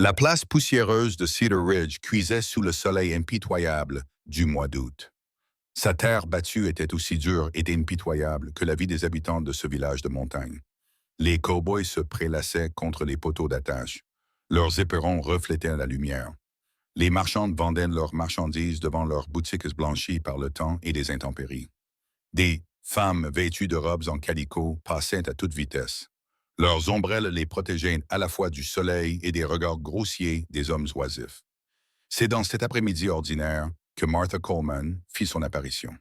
La place poussiéreuse de Cedar Ridge cuisait sous le soleil impitoyable du mois d'août. Sa terre battue était aussi dure et impitoyable que la vie des habitants de ce village de montagne. Les cow-boys se prélassaient contre les poteaux d'attache. Leurs éperons reflétaient la lumière. Les marchands vendaient leurs marchandises devant leurs boutiques blanchies par le temps et les intempéries. Des femmes vêtues de robes en calicot passaient à toute vitesse. Leurs ombrelles les protégeaient à la fois du soleil et des regards grossiers des hommes oisifs. C'est dans cet après-midi ordinaire que Martha Coleman fit son apparition.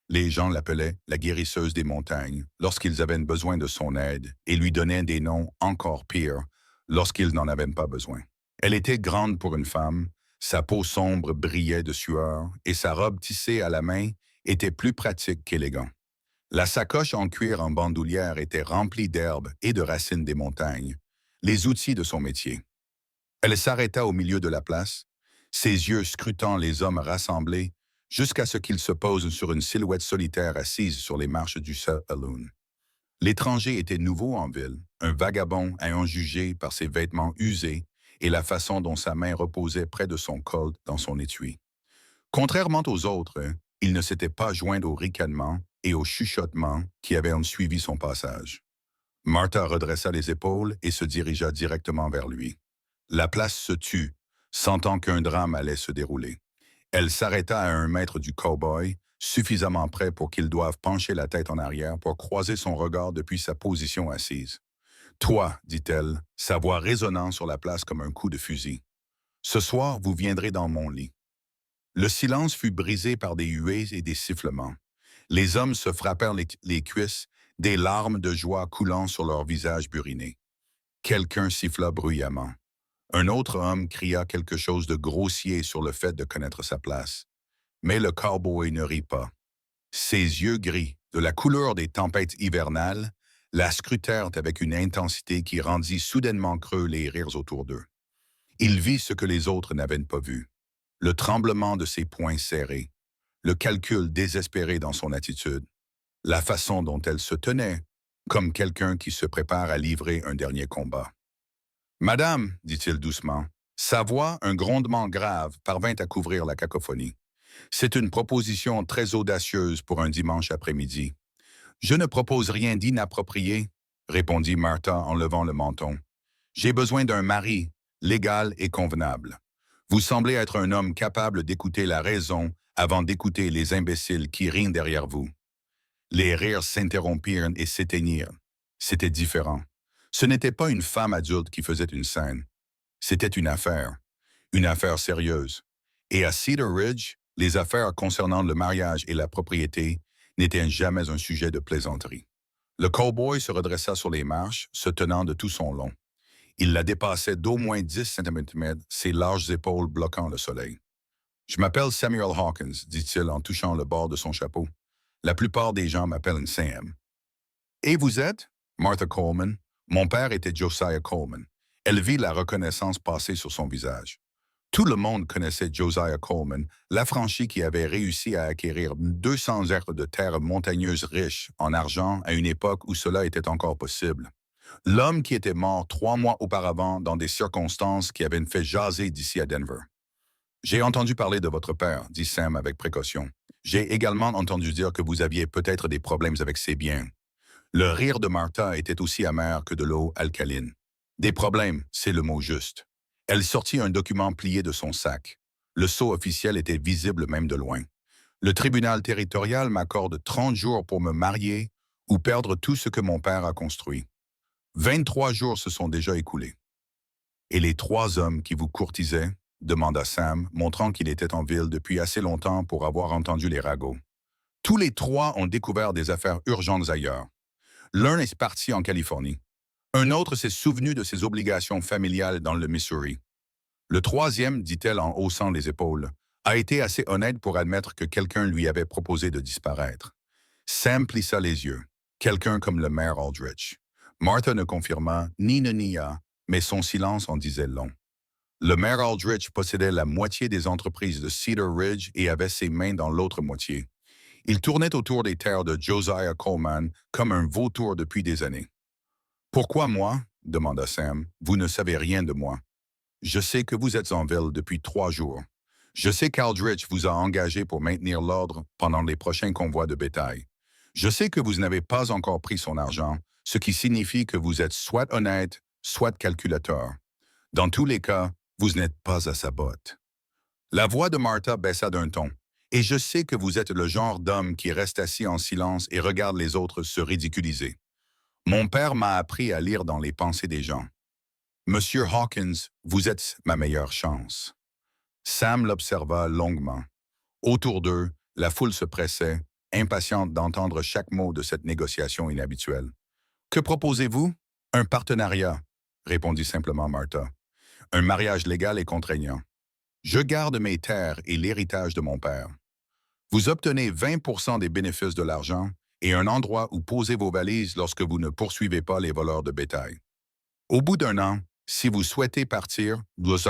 Les gens l'appelaient la guérisseuse des montagnes lorsqu'ils avaient besoin de son aide et lui donnaient des noms encore pires lorsqu'ils n'en avaient pas besoin. Elle était grande pour une femme, sa peau sombre brillait de sueur et sa robe tissée à la main était plus pratique qu'élégant. La sacoche en cuir en bandoulière était remplie d'herbes et de racines des montagnes, les outils de son métier. Elle s'arrêta au milieu de la place, ses yeux scrutant les hommes rassemblés jusqu'à ce qu'ils se posent sur une silhouette solitaire assise sur les marches du saloon. L'étranger était nouveau en ville, un vagabond ayant jugé par ses vêtements usés et la façon dont sa main reposait près de son col dans son étui. Contrairement aux autres, il ne s'était pas joint au ricanement et au chuchotement qui avaient suivi son passage. Martha redressa les épaules et se dirigea directement vers lui. La place se tut, sentant qu'un drame allait se dérouler. Elle s'arrêta à 1 mètre du cow-boy, suffisamment près pour qu'il doive pencher la tête en arrière pour croiser son regard depuis sa position assise. « Toi, dit-elle, sa voix résonnant sur la place comme un coup de fusil. Ce soir, vous viendrez dans mon lit. » Le silence fut brisé par des huées et des sifflements. Les hommes se frappèrent les cuisses, des larmes de joie coulant sur leurs visages burinés. Quelqu'un siffla bruyamment. Un autre homme cria quelque chose de grossier sur le fait de connaître sa place. Mais le cow-boy ne rit pas. Ses yeux gris, de la couleur des tempêtes hivernales, la scrutèrent avec une intensité qui rendit soudainement creux les rires autour d'eux. Il vit ce que les autres n'avaient pas vu. Le tremblement de ses poings serrés, le calcul désespéré dans son attitude, la façon dont elle se tenait, comme quelqu'un qui se prépare à livrer un dernier combat. « Madame, dit-il doucement, sa voix, un grondement grave, parvint à couvrir la cacophonie. C'est une proposition très audacieuse pour un dimanche après-midi. Je ne propose rien d'inapproprié, répondit Martha en levant le menton. J'ai besoin d'un mari, légal et convenable. Vous semblez être un homme capable d'écouter la raison avant d'écouter les imbéciles qui rient derrière vous. Les rires s'interrompirent et s'éteignirent. C'était différent. Ce n'était pas une femme adulte qui faisait une scène. C'était une affaire sérieuse. Et à Cedar Ridge, les affaires concernant le mariage et la propriété n'étaient jamais un sujet de plaisanterie. Le cow-boy se redressa sur les marches, se tenant de tout son long. Il la dépassait d'au moins 10 centimètres, ses larges épaules bloquant le soleil. « Je m'appelle Samuel Hawkins, dit-il en touchant le bord de son chapeau. La plupart des gens m'appellent Sam. »« Et vous êtes? » ?»« Martha Coleman. Mon père était Josiah Coleman. » Elle vit la reconnaissance passer sur son visage. Tout le monde connaissait Josiah Coleman, l'affranchi qui avait réussi à acquérir 200 acres de terres montagneuses riches en argent à une époque où cela était encore possible. L'homme qui était mort 3 mois auparavant dans des circonstances qui avaient fait jaser d'ici à Denver. « J'ai entendu parler de votre père, dit Sam avec précaution. J'ai également entendu dire que vous aviez peut-être des problèmes avec ses biens. » Le rire de Martha était aussi amer que de l'eau alcaline. « Des problèmes, c'est le mot juste. » Elle sortit un document plié de son sac. Le sceau officiel était visible même de loin. « Le tribunal territorial m'accorde 30 jours pour me marier ou perdre tout ce que mon père a construit. 23 jours se sont déjà écoulés. »« Et les 3 hommes qui vous courtisaient ?» demanda Sam, montrant qu'il était en ville depuis assez longtemps pour avoir entendu les ragots. « Tous les 3 ont découvert des affaires urgentes ailleurs. L'un est parti en Californie. Un autre s'est souvenu de ses obligations familiales dans le Missouri. Le 3e, dit-elle en haussant les épaules, a été assez honnête pour admettre que quelqu'un lui avait proposé de disparaître. » Sam plissa les yeux. Quelqu'un comme le maire Aldrich. Martha ne confirma ni ne nia, mais son silence en disait long. Le maire Aldrich possédait la moitié des entreprises de Cedar Ridge et avait ses mains dans l'autre moitié. Il tournait autour des terres de Josiah Coleman comme un vautour depuis des années. « Pourquoi moi? » demanda Sam. « Vous ne savez rien de moi. » Je sais que vous êtes en ville depuis 3 jours. Je sais qu'Aldrich vous a engagé pour maintenir l'ordre pendant les prochains convois de bétail. Je sais que vous n'avez pas encore pris son argent, ce qui signifie que vous êtes soit honnête, soit calculateur. Dans tous les cas, vous n'êtes pas à sa botte. La voix de Martha baissa d'un ton. Et je sais que vous êtes le genre d'homme qui reste assis en silence et regarde les autres se ridiculiser. Mon père m'a appris à lire dans les pensées des gens. Monsieur Hawkins, vous êtes ma meilleure chance. Sam l'observa longuement. Autour d'eux, la foule se pressait, impatiente d'entendre chaque mot de cette négociation inhabituelle. Que proposez-vous? Un partenariat, répondit simplement Martha. Un mariage légal et contraignant. Je garde mes terres et l'héritage de mon père. Vous obtenez 20% des bénéfices de l'argent et un endroit où poser vos valises lorsque vous ne poursuivez pas les voleurs de bétail. Au bout d'un an, si vous souhaitez partir, nous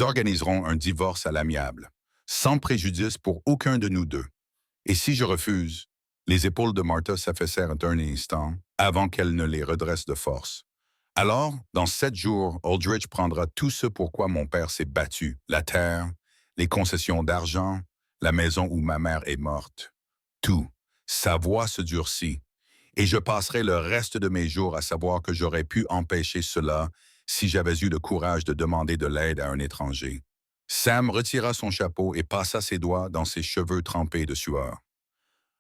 organiserons un divorce à l'amiable, sans préjudice pour aucun de nous deux. Et si je refuse, les épaules de Martha s'affaissèrent un instant avant qu'elle ne les redresse de force. Alors, dans 7 jours, Aldrich prendra tout ce pour quoi mon père s'est battu, la terre, les concessions d'argent, la maison où ma mère est morte. Tout. Sa voix se durcit. Et je passerai le reste de mes jours à savoir que j'aurais pu empêcher cela si j'avais eu le courage de demander de l'aide à un étranger. Sam retira son chapeau et passa ses doigts dans ses cheveux trempés de sueur.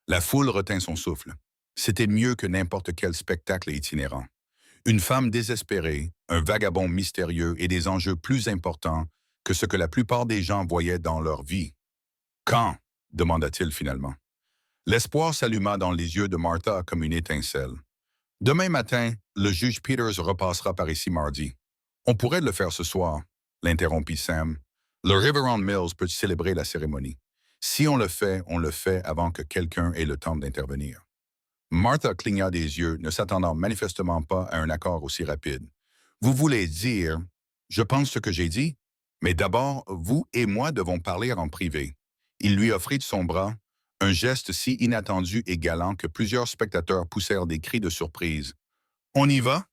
La foule retint son souffle. C'était mieux que n'importe quel spectacle itinérant. Une femme désespérée, un vagabond mystérieux et des enjeux plus importants que ce que la plupart des gens voyaient dans leur vie. « Quand » demanda-t-il finalement. L'espoir s'alluma dans les yeux de Martha comme une étincelle. « Demain matin, le juge Peters repassera par ici mardi. On pourrait le faire ce soir, » l'interrompit Sam. « Le Riverend Mills peut célébrer la cérémonie. Si on le fait avant que quelqu'un ait le temps d'intervenir. » Martha cligna des yeux, ne s'attendant manifestement pas à un accord aussi rapide. « Vous voulez dire, je pense ce que j'ai dit, mais d'abord, vous et moi devons parler en privé. » Il lui offrit son bras, un geste si inattendu et galant que plusieurs spectateurs poussèrent des cris de surprise. « On y va? »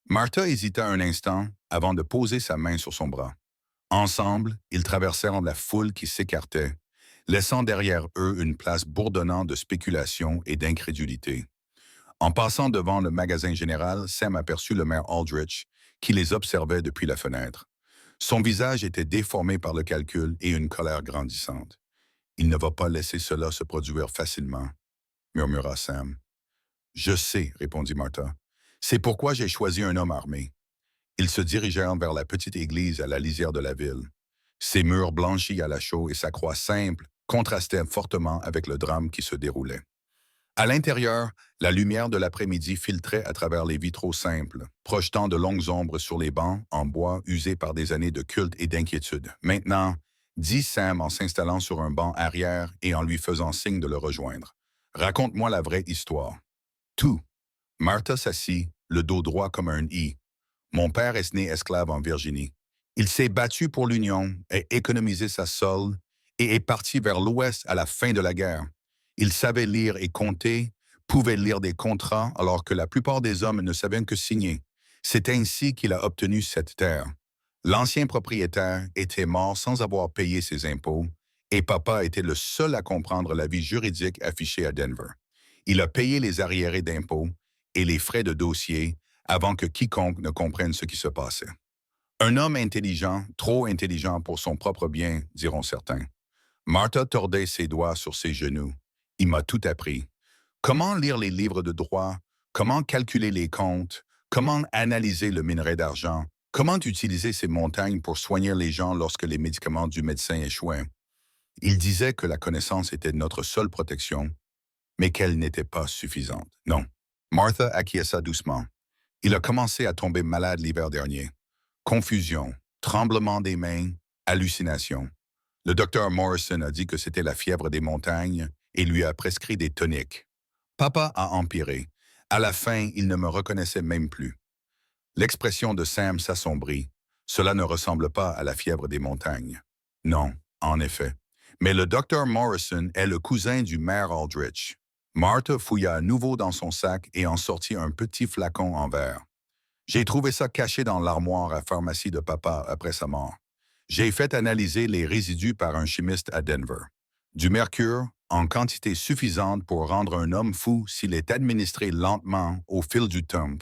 Martha hésita un instant avant de poser sa main sur son bras. Ensemble, ils traversèrent la foule qui s'écartait, laissant derrière eux une place bourdonnante de spéculation et d'incrédulité. En passant devant le magasin général, Sam aperçut le maire Aldrich, qui les observait depuis la fenêtre. Son visage était déformé par le calcul et une colère grandissante. « Il ne va pas laisser cela se produire facilement, » murmura Sam. « Je sais, » répondit Martha. « C'est pourquoi j'ai choisi un homme armé. » Ils se dirigèrent vers la petite église à la lisière de la ville. Ses murs blanchis à la chaux et sa croix simple contrastaient fortement avec le drame qui se déroulait. À l'intérieur, la lumière de l'après-midi filtrait à travers les vitraux simples, projetant de longues ombres sur les bancs en bois usés par des années de culte et d'inquiétude. « Maintenant, » dit Sam en s'installant sur un banc arrière et en lui faisant signe de le rejoindre. « Raconte-moi la vraie histoire. » « Tout. » Martha s'assit, le dos droit comme un i. « Mon père est né esclave en Virginie. Il s'est battu pour l'Union, a économisé sa solde et est parti vers l'Ouest à la fin de la guerre. Il savait lire et compter, pouvait lire des contrats alors que la plupart des hommes ne savaient que signer. C'est ainsi qu'il a obtenu cette terre. L'ancien propriétaire était mort sans avoir payé ses impôts et papa était le seul à comprendre la vie juridique affichée à Denver. Il a payé les arriérés d'impôts et les frais de dossier avant que quiconque ne comprenne ce qui se passait. Un homme intelligent, trop intelligent pour son propre bien, diront certains. Martha tordait ses doigts sur ses genoux. Il m'a tout appris. Comment lire les livres de droit, comment calculer les comptes, comment analyser le minerai d'argent, comment utiliser ces montagnes pour soigner les gens lorsque les médicaments du médecin échouaient. Il disait que la connaissance était notre seule protection, mais qu'elle n'était pas suffisante. Non. Martha acquiesça doucement. Il a commencé à tomber malade l'hiver dernier. Confusion, tremblement des mains, hallucination. Le docteur Morrison a dit que c'était la fièvre des montagnes et lui a prescrit des toniques. Papa a empiré. À la fin, il ne me reconnaissait même plus. L'expression de Sam s'assombrit. Cela ne ressemble pas à la fièvre des montagnes. Non, en effet. Mais le docteur Morrison est le cousin du maire Aldrich. Martha fouilla à nouveau dans son sac et en sortit un petit flacon en verre. J'ai trouvé ça caché dans l'armoire à pharmacie de papa après sa mort. J'ai fait analyser les résidus par un chimiste à Denver. Du mercure en quantité suffisante pour rendre un homme fou s'il est administré lentement au fil du temps.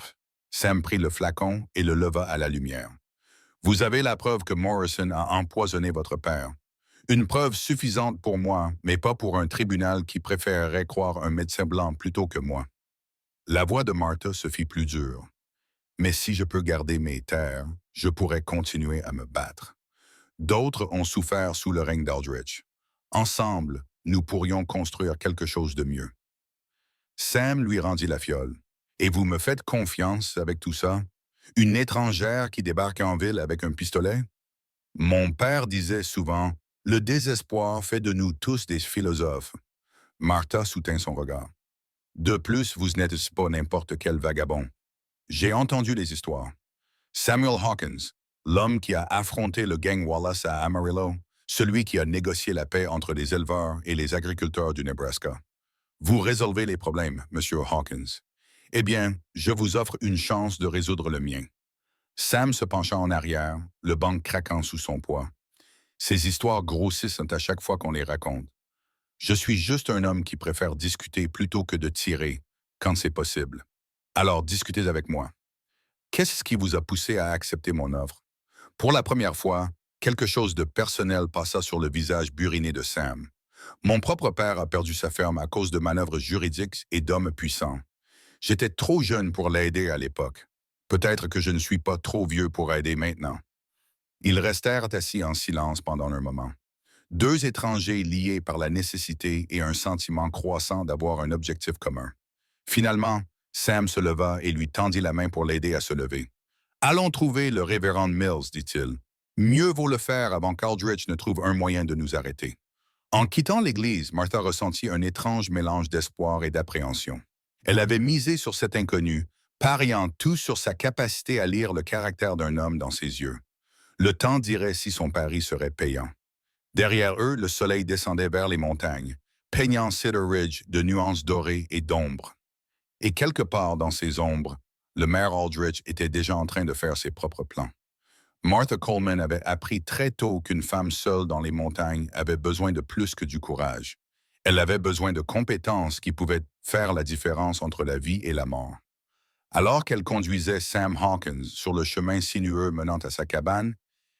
Sam prit le flacon et le leva à la lumière. Vous avez la preuve que Morrison a empoisonné votre père. Une preuve suffisante pour moi, mais pas pour un tribunal qui préférerait croire un médecin blanc plutôt que moi. La voix de Martha se fit plus dure. Mais si je peux garder mes terres, je pourrais continuer à me battre. D'autres ont souffert sous le règne d'Aldrich. Ensemble, nous pourrions construire quelque chose de mieux. Sam lui rendit la fiole. Et vous me faites confiance avec tout ça? Une étrangère qui débarque en ville avec un pistolet? Mon père disait souvent, le désespoir fait de nous tous des philosophes. Martha soutint son regard. De plus, vous n'êtes pas n'importe quel vagabond. J'ai entendu les histoires. Samuel Hawkins, l'homme qui a affronté le gang Wallace à Amarillo, celui qui a négocié la paix entre les éleveurs et les agriculteurs du Nebraska. Vous résolvez les problèmes, Monsieur Hawkins. Eh bien, je vous offre une chance de résoudre le mien. Sam se pencha en arrière, le banc craquant sous son poids. Ces histoires grossissent à chaque fois qu'on les raconte. Je suis juste un homme qui préfère discuter plutôt que de tirer, quand c'est possible. Alors discutez avec moi. Qu'est-ce qui vous a poussé à accepter mon offre? Pour la première fois, quelque chose de personnel passa sur le visage buriné de Sam. Mon propre père a perdu sa ferme à cause de manœuvres juridiques et d'hommes puissants. J'étais trop jeune pour l'aider à l'époque. Peut-être que je ne suis pas trop vieux pour aider maintenant. Ils restèrent assis en silence pendant un moment. Deux étrangers liés par la nécessité et un sentiment croissant d'avoir un objectif commun. Finalement, Sam se leva et lui tendit la main pour l'aider à se lever. « Allons trouver le révérend Mills, dit-il. Mieux vaut le faire avant qu'Aldrich ne trouve un moyen de nous arrêter. » En quittant l'église, Martha ressentit un étrange mélange d'espoir et d'appréhension. Elle avait misé sur cet inconnu, pariant tout sur sa capacité à lire le caractère d'un homme dans ses yeux. Le temps dirait si son pari serait payant. Derrière eux, le soleil descendait vers les montagnes, peignant Cedar Ridge de nuances dorées et d'ombres. Et quelque part dans ces ombres, le maire Aldrich était déjà en train de faire ses propres plans. Martha Coleman avait appris très tôt qu'une femme seule dans les montagnes avait besoin de plus que du courage. Elle avait besoin de compétences qui pouvaient faire la différence entre la vie et la mort. Alors qu'elle conduisait Sam Hawkins sur le chemin sinueux menant à sa cabane,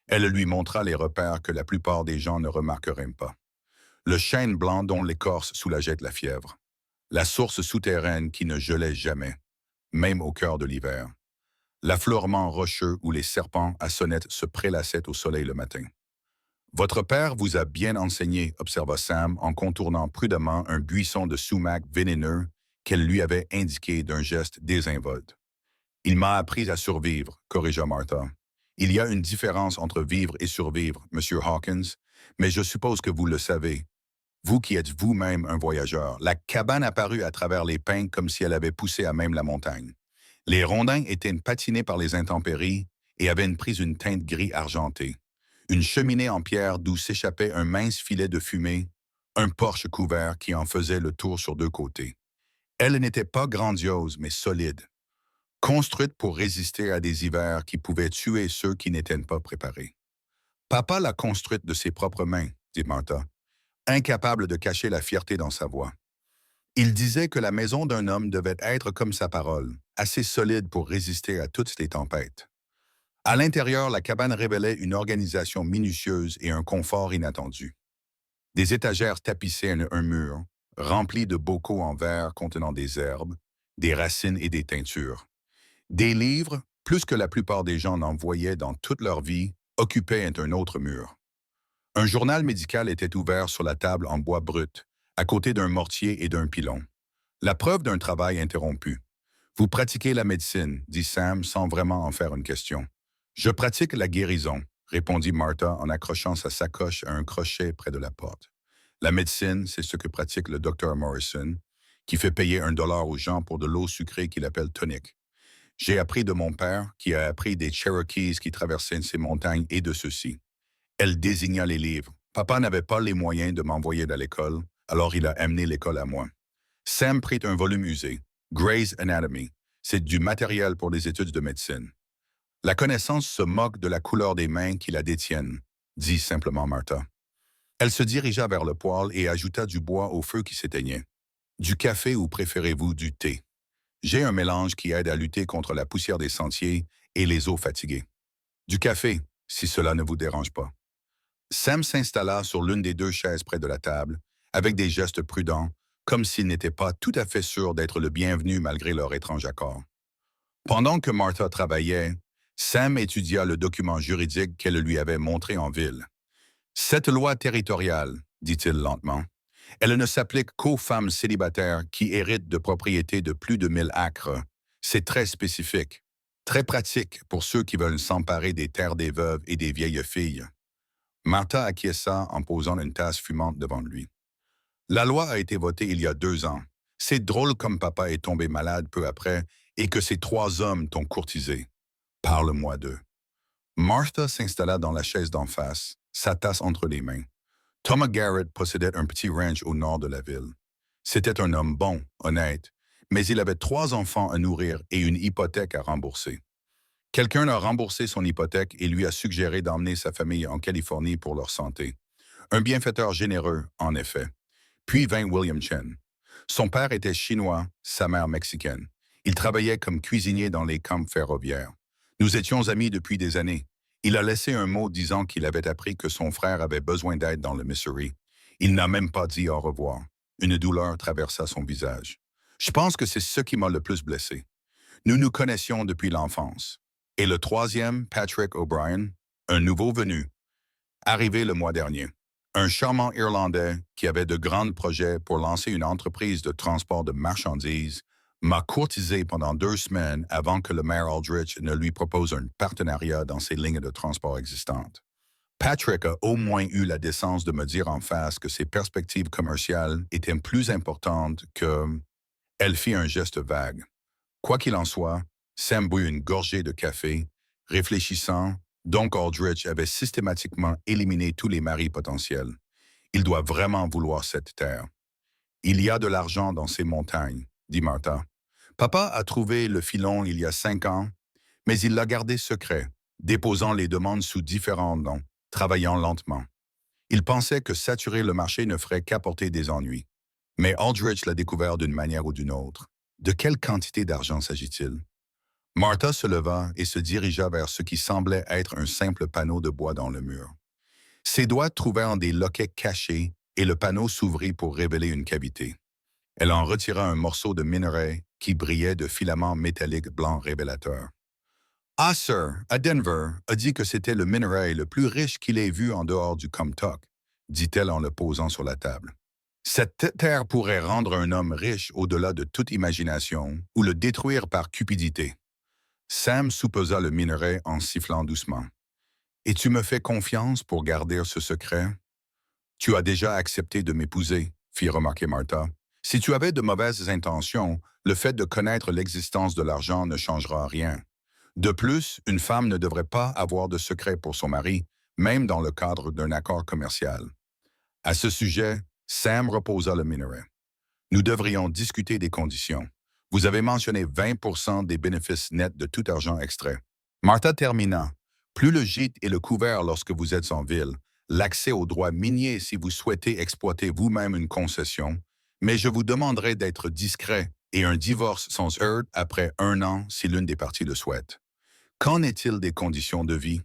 elle lui montra les repères que la plupart des gens ne remarqueraient pas. Le chêne blanc dont l'écorce soulageait la fièvre. La source souterraine qui ne gelait jamais, même au cœur de l'hiver. L'affleurement rocheux où les serpents à sonnettes se prélassaient au soleil le matin. « Votre père vous a bien enseigné, observa Sam en contournant prudemment un buisson de sumac vénéneux qu'elle lui avait indiqué d'un geste désinvolte. « Il m'a appris à survivre, corrigea Martha. Il y a une différence entre vivre et survivre, Monsieur Hawkins, mais je suppose que vous le savez. Vous qui êtes vous-même un voyageur, la cabane apparut à travers les pins comme si elle avait poussé à même la montagne. Les rondins étaient patinés par les intempéries et avaient pris une teinte gris argenté. Une cheminée en pierre d'où s'échappait un mince filet de fumée, un porche couvert qui en faisait le tour sur deux côtés. Elle n'était pas grandiose, mais solide. Construite pour résister à des hivers qui pouvaient tuer ceux qui n'étaient pas préparés. « Papa l'a construite de ses propres mains, » dit Martha, incapable de cacher la fierté dans sa voix. Il disait que la maison d'un homme devait être comme sa parole, assez solide pour résister à toutes les tempêtes. À l'intérieur, la cabane révélait une organisation minutieuse et un confort inattendu. Des étagères tapissaient un mur, remplis de bocaux en verre contenant des herbes, des racines et des teintures. Des livres, plus que la plupart des gens n'en voyaient dans toute leur vie, occupaient un autre mur. Un journal médical était ouvert sur la table en bois brut, à côté d'un mortier et d'un pilon. La preuve d'un travail interrompu. « Vous pratiquez la médecine, » dit Sam sans vraiment en faire une question. « Je pratique la guérison, » répondit Martha en accrochant sa sacoche à un crochet près de la porte. La médecine, c'est ce que pratique le docteur Morrison, qui fait payer $1 aux gens pour de l'eau sucrée qu'il appelle tonic. J'ai appris de mon père, qui a appris des Cherokees qui traversaient ces montagnes et de ceux-ci. Elle désigna les livres. Papa n'avait pas les moyens de m'envoyer à l'école, alors il a amené l'école à moi. Sam prit un volume usé, Gray's Anatomy. C'est du matériel pour les études de médecine. La connaissance se moque de la couleur des mains qui la détiennent, dit simplement Martha. Elle se dirigea vers le poêle et ajouta du bois au feu qui s'éteignait. Du café ou préférez-vous du thé? J'ai un mélange qui aide à lutter contre la poussière des sentiers et les eaux fatiguées. Du café, si cela ne vous dérange pas. Sam s'installa sur l'une des deux chaises près de la table, avec des gestes prudents, comme s'il n'était pas tout à fait sûr d'être le bienvenu malgré leur étrange accord. Pendant que Martha travaillait, Sam étudia le document juridique qu'elle lui avait montré en ville. Cette loi territoriale, dit-il lentement, elle ne s'applique qu'aux femmes célibataires qui héritent de propriétés de plus de 1000 acres. C'est très spécifique, très pratique pour ceux qui veulent s'emparer des terres des veuves et des vieilles filles. Martha acquiesça en posant une tasse fumante devant lui. La loi a été votée il y a 2 ans. C'est drôle comme papa est tombé malade peu après et que ces 3 hommes t'ont courtisé. Parle-moi d'eux. Martha s'installa dans la chaise d'en face, sa tasse entre les mains. Thomas Garrett possédait un petit ranch au nord de la ville. C'était un homme bon, honnête, mais il avait 3 enfants à nourrir et une hypothèque à rembourser. Quelqu'un a remboursé son hypothèque et lui a suggéré d'emmener sa famille en Californie pour leur santé. Un bienfaiteur généreux, en effet. Puis vint William Chen. Son père était chinois, sa mère mexicaine. Il travaillait comme cuisinier dans les camps ferroviaires. Nous étions amis depuis des années. Il a laissé un mot disant qu'il avait appris que son frère avait besoin d'aide dans le Missouri. Il n'a même pas dit au revoir. Une douleur traversa son visage. Je pense que c'est ce qui m'a le plus blessé. Nous nous connaissions depuis l'enfance. Et le troisième, Patrick O'Brien, un nouveau venu, arrivé le mois dernier. Un charmant Irlandais qui avait de grands projets pour lancer une entreprise de transport de marchandises m'a courtisé pendant 2 semaines avant que le maire Aldrich ne lui propose un partenariat dans ses lignes de transport existantes. Patrick a au moins eu la décence de me dire en face que ses perspectives commerciales étaient plus importantes que... Elle fit un geste vague. Quoi qu'il en soit, Sam but une gorgée de café, réfléchissant, donc Aldrich avait systématiquement éliminé tous les maris potentiels. Il doit vraiment vouloir cette terre. Il y a de l'argent dans ces montagnes, dit Martha. Papa a trouvé le filon il y a 5 ans, mais il l'a gardé secret, déposant les demandes sous différents noms, travaillant lentement. Il pensait que saturer le marché ne ferait qu'apporter des ennuis. Mais Aldrich l'a découvert d'une manière ou d'une autre. De quelle quantité d'argent s'agit-il? Martha se leva et se dirigea vers ce qui semblait être un simple panneau de bois dans le mur. Ses doigts trouvèrent des loquets cachés et le panneau s'ouvrit pour révéler une cavité. Elle en retira un morceau de minerai qui brillait de filaments métalliques blancs révélateurs. Ah, sir, à Denver, a dit que c'était le minerai le plus riche qu'il ait vu en dehors du Comstock, dit-elle en le posant sur la table. Cette terre pourrait rendre un homme riche au-delà de toute imagination ou le détruire par cupidité. Sam soupesa le minerai en sifflant doucement. « Et tu me fais confiance pour garder ce secret? »« Tu as déjà accepté de m'épouser, » fit remarquer Martha. « Si tu avais de mauvaises intentions, le fait de connaître l'existence de l'argent ne changera rien. De plus, une femme ne devrait pas avoir de secret pour son mari, même dans le cadre d'un accord commercial. » À ce sujet, Sam reposa le minerai. « Nous devrions discuter des conditions. Vous avez mentionné 20% des bénéfices nets de tout argent extrait. » Martha termina. « Plus le gîte est le couvert lorsque vous êtes en ville, l'accès aux droits miniers si vous souhaitez exploiter vous-même une concession, mais je vous demanderai d'être discret et un divorce sans heurts après 1 an si l'une des parties le souhaite. Qu'en est-il des conditions de vie? »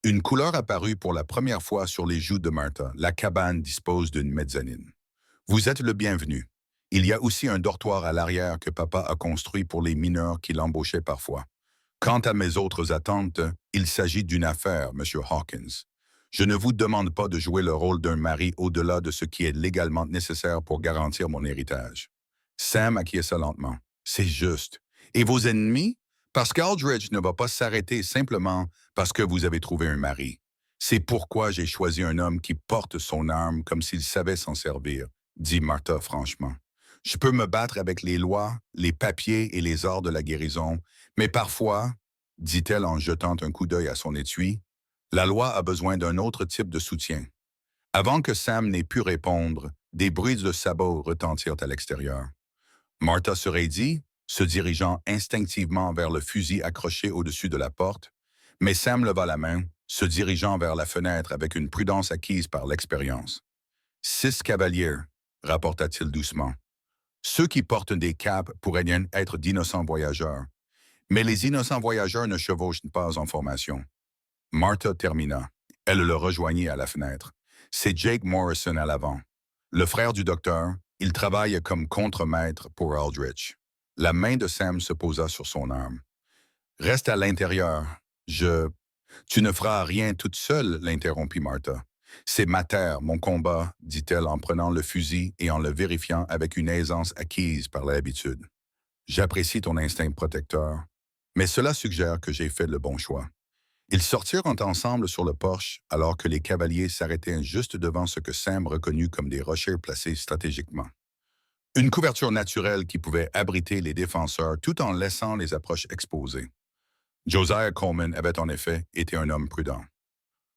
Une couleur apparut pour la première fois sur les joues de Martha. La cabane dispose d'une mezzanine. « Vous êtes le bienvenu. Il y a aussi un dortoir à l'arrière que papa a construit pour les mineurs qui l'embauchaient parfois. Quant à mes autres attentes, il s'agit d'une affaire, M. Hawkins. Je ne vous demande pas de jouer le rôle d'un mari au-delà de ce qui est légalement nécessaire pour garantir mon héritage. » Sam acquiesça lentement. « C'est juste. Et vos ennemis? Parce qu'Aldrich ne va pas s'arrêter simplement parce que vous avez trouvé un mari. C'est pourquoi j'ai choisi un homme qui porte son arme comme s'il savait s'en servir, dit Martha franchement. Je peux me battre avec les lois, les papiers et les arts de la guérison, mais parfois, dit-elle en jetant un coup d'œil à son étui, la loi a besoin d'un autre type de soutien. Avant que Sam n'ait pu répondre, des bruits de sabots retentirent à l'extérieur. Martha se raidit, se dirigeant instinctivement vers le fusil accroché au-dessus de la porte, Mais Sam leva la main, se dirigeant vers la fenêtre avec une prudence acquise par l'expérience. 6 cavaliers, rapporta-t-il doucement. Ceux qui portent des capes pourraient bien être d'innocents voyageurs. Mais les innocents voyageurs ne chevauchent pas en formation. Martha termina. Elle le rejoignit à la fenêtre. C'est Jake Morrison à l'avant. Le frère du docteur, il travaille comme contremaître pour Aldrich. La main de Sam se posa sur son arme. Reste à l'intérieur. Tu ne feras rien toute seule, l'interrompit Martha. C'est ma terre, mon combat, dit-elle en prenant le fusil et en le vérifiant avec une aisance acquise par l'habitude. J'apprécie ton instinct protecteur, mais cela suggère que j'ai fait le bon choix. Ils sortirent ensemble sur le porche alors que les cavaliers s'arrêtaient juste devant ce que Sam reconnut comme des rochers placés stratégiquement. Une couverture naturelle qui pouvait abriter les défenseurs tout en laissant les approches exposées. Josiah Coleman avait en effet été un homme prudent.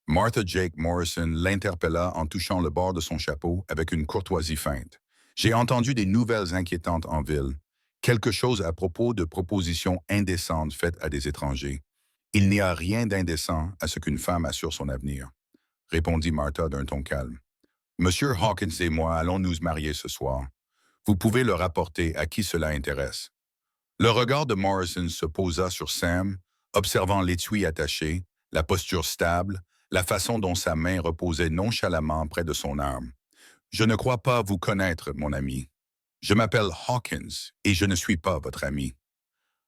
Martha Jake Morrison l'interpella en touchant le bord de son chapeau avec une courtoisie feinte. J'ai entendu des nouvelles inquiétantes en ville. Quelque chose à propos de propositions indécentes faites à des étrangers. Il n'y a rien d'indécent à ce qu'une femme assure son avenir, répondit Martha d'un ton calme. Monsieur Hawkins et moi allons nous marier ce soir. Vous pouvez le rapporter à qui cela intéresse. Le regard de Morrison se posa sur Sam, observant l'étui attaché, la posture stable, la façon dont sa main reposait nonchalamment près de son arme. Je ne crois pas vous connaître, mon ami. Je m'appelle Hawkins et je ne suis pas votre ami.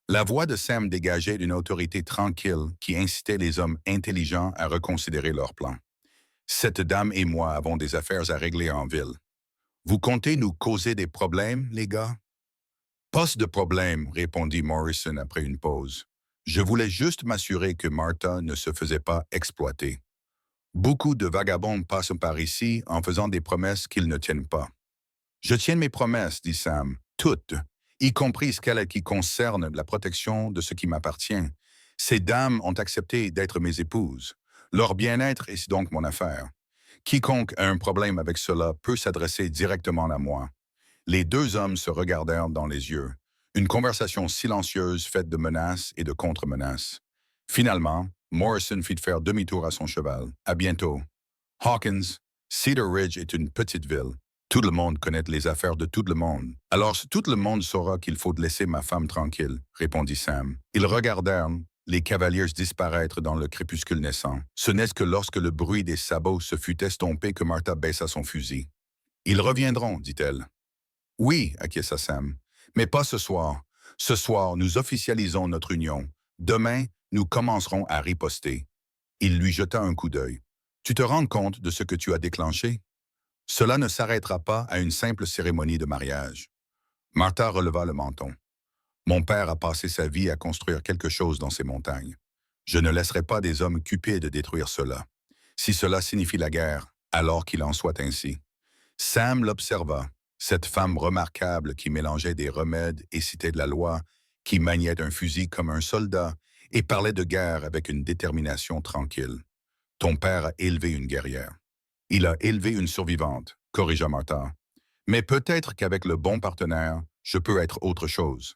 La voix de Sam dégageait une autorité tranquille qui incitait les hommes intelligents à reconsidérer leurs plans. Cette dame et moi avons des affaires à régler en ville. Vous comptez nous causer des problèmes, les gars? Pas de problème, répondit Morrison après une pause. Je voulais juste m'assurer que Martha ne se faisait pas exploiter. Beaucoup de vagabonds passent par ici en faisant des promesses qu'ils ne tiennent pas. Je tiens mes promesses, dit Sam, toutes, y compris celles qui concernent la protection de ce qui m'appartient. Ces dames ont accepté d'être mes épouses. Leur bien-être est donc mon affaire. Quiconque a un problème avec cela peut s'adresser directement à moi. Les deux hommes se regardèrent dans les yeux. Une conversation silencieuse faite de menaces et de contre-menaces. Finalement, Morrison fit faire demi-tour à son cheval. À bientôt. Hawkins, Cedar Ridge est une petite ville. Tout le monde connaît les affaires de tout le monde. Alors tout le monde saura qu'il faut laisser ma femme tranquille, répondit Sam. Ils regardèrent les cavaliers disparaître dans le crépuscule naissant. Ce n'est que lorsque le bruit des sabots se fut estompé que Martha baissa son fusil. Ils reviendront, dit-elle. Oui, acquiesça Sam, mais pas ce soir. Ce soir, nous officialisons notre union. Demain, nous commencerons à riposter. Il lui jeta un coup d'œil. Tu te rends compte de ce que tu as déclenché? Cela ne s'arrêtera pas à une simple cérémonie de mariage. Martha releva le menton. Mon père a passé sa vie à construire quelque chose dans ces montagnes. Je ne laisserai pas des hommes cupides détruire cela. Si cela signifie la guerre, alors qu'il en soit ainsi. Sam l'observa, cette femme remarquable qui mélangeait des remèdes et citait de la loi, qui maniait un fusil comme un soldat et parlait de guerre avec une détermination tranquille. Ton père a élevé une guerrière. Il a élevé une survivante, corrigea Martha. Mais peut-être qu'avec le bon partenaire, je peux être autre chose.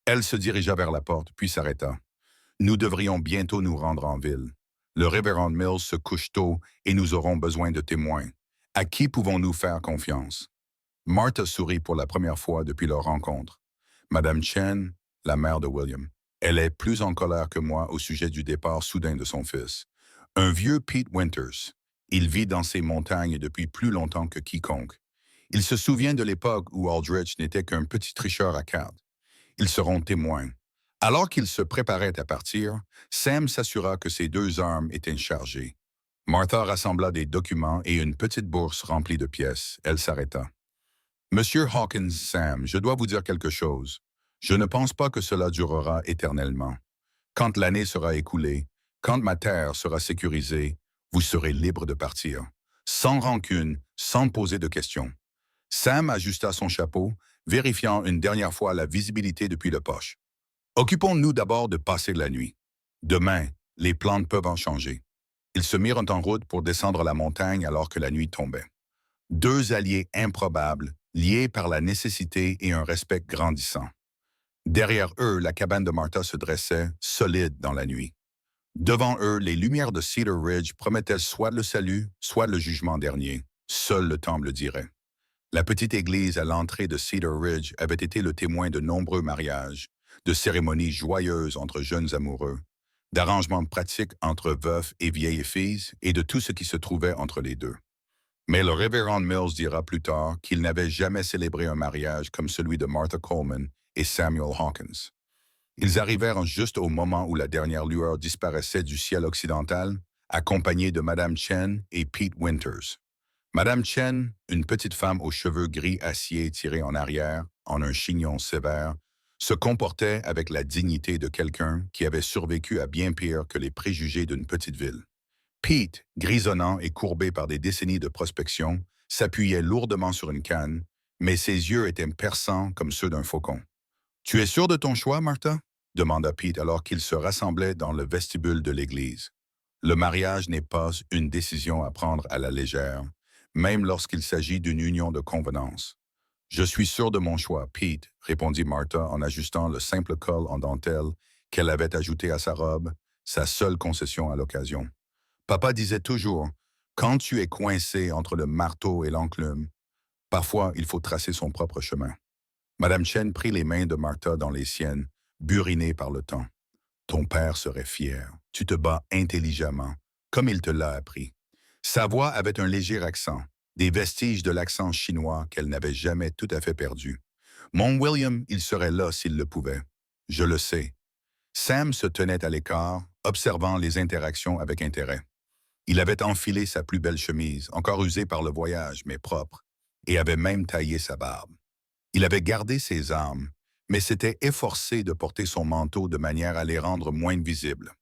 Elle se dirigea vers la porte, puis s'arrêta. Nous devrions bientôt nous rendre en ville. Le révérend Mills se couche tôt et nous aurons besoin de témoins. À qui pouvons-nous faire confiance? Martha sourit pour la première fois depuis leur rencontre. Madame Chen, la mère de William. Elle est plus en colère que moi au sujet du départ soudain de son fils. Un vieux Pete Winters. Il vit dans ces montagnes depuis plus longtemps que quiconque. Il se souvient de l'époque où Aldrich n'était qu'un petit tricheur à cartes. Ils seront témoins. Alors qu'ils se préparaient à partir, Sam s'assura que ses deux armes étaient chargées. Martha rassembla des documents et une petite bourse remplie de pièces. Elle s'arrêta. Monsieur Hawkins, Sam, je dois vous dire quelque chose. Je ne pense pas que cela durera éternellement. Quand l'année sera écoulée, quand ma terre sera sécurisée, vous serez libre de partir. Sans rancune, sans poser de questions. Sam ajusta son chapeau, vérifiant une dernière fois la visibilité depuis le poche. Occupons-nous d'abord de passer la nuit. Demain, les plans peuvent en changer. Ils se mirent en route pour descendre la montagne alors que la nuit tombait. Deux alliés improbables, liés par la nécessité et un respect grandissant. Derrière eux, la cabane de Martha se dressait, solide dans la nuit. Devant eux, les lumières de Cedar Ridge promettaient soit le salut, soit le jugement dernier. Seul le temps le dirait. La petite église à l'entrée de Cedar Ridge avait été le témoin de nombreux mariages, de cérémonies joyeuses entre jeunes amoureux, d'arrangements pratiques entre veufs et vieilles filles et de tout ce qui se trouvait entre les deux. Mais le révérend Mills dira plus tard qu'il n'avait jamais célébré un mariage comme celui de Martha Coleman et Samuel Hawkins. Ils arrivèrent juste au moment où la dernière lueur disparaissait du ciel occidental, accompagnés de Madame Chen et Pete Winters. Madame Chen, une petite femme aux cheveux gris acier tirés en arrière, en un chignon sévère, se comportait avec la dignité de quelqu'un qui avait survécu à bien pire que les préjugés d'une petite ville. Pete, grisonnant et courbé par des décennies de prospection, s'appuyait lourdement sur une canne, mais ses yeux étaient perçants comme ceux d'un faucon. « Tu es sûr de ton choix, Martha? » demanda Pete alors qu'ils se rassemblaient dans le vestibule de l'église. Le mariage n'est pas une décision à prendre à la légère, même lorsqu'il s'agit d'une union de convenance. « Je suis sûr de mon choix, Pete, » répondit Martha en ajustant le simple col en dentelle qu'elle avait ajouté à sa robe, sa seule concession à l'occasion. Papa disait toujours, « Quand tu es coincé entre le marteau et l'enclume, parfois il faut tracer son propre chemin. » Madame Chen prit les mains de Martha dans les siennes, burinée par le temps. « Ton père serait fier. Tu te bats intelligemment, comme il te l'a appris. » Sa voix avait un léger accent, des vestiges de l'accent chinois qu'elle n'avait jamais tout à fait perdu. « Mon William, il serait là s'il le pouvait. Je le sais. » Sam se tenait à l'écart, observant les interactions avec intérêt. Il avait enfilé sa plus belle chemise, encore usée par le voyage, mais propre, et avait même taillé sa barbe. Il avait gardé ses armes, mais s'était efforcé de porter son manteau de manière à les rendre moins visibles.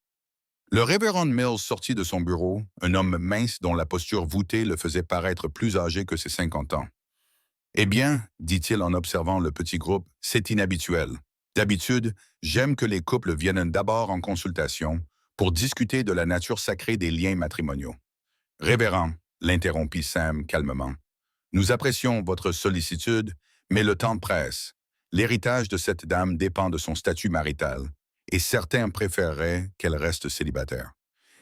Le révérend Mills sortit de son bureau, un homme mince dont la posture voûtée le faisait paraître plus âgé que ses 50 ans. « Eh bien, dit-il en observant le petit groupe, c'est inhabituel. D'habitude, j'aime que les couples viennent d'abord en consultation pour discuter de la nature sacrée des liens matrimoniaux. »« Révérend, » l'interrompit Sam calmement, « nous apprécions votre sollicitude, mais le temps presse. L'héritage de cette dame dépend de son statut marital, et certains préféreraient qu'elle reste célibataire. »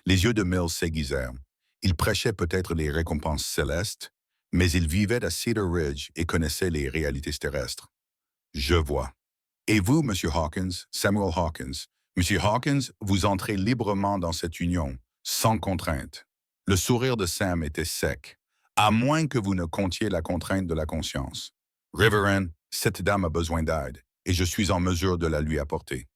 Les yeux de Mills s'aiguisèrent. Il prêchait peut-être les récompenses célestes, mais il vivait à Cedar Ridge et connaissait les réalités terrestres. « Je vois. Et vous, M. Hawkins, Samuel Hawkins, M. Hawkins, vous entrez librement dans cette union, sans contrainte. » Le sourire de Sam était sec, à moins que vous ne comptiez la contrainte de la conscience. « Révérend, cette dame a besoin d'aide, et je suis en mesure de la lui apporter. »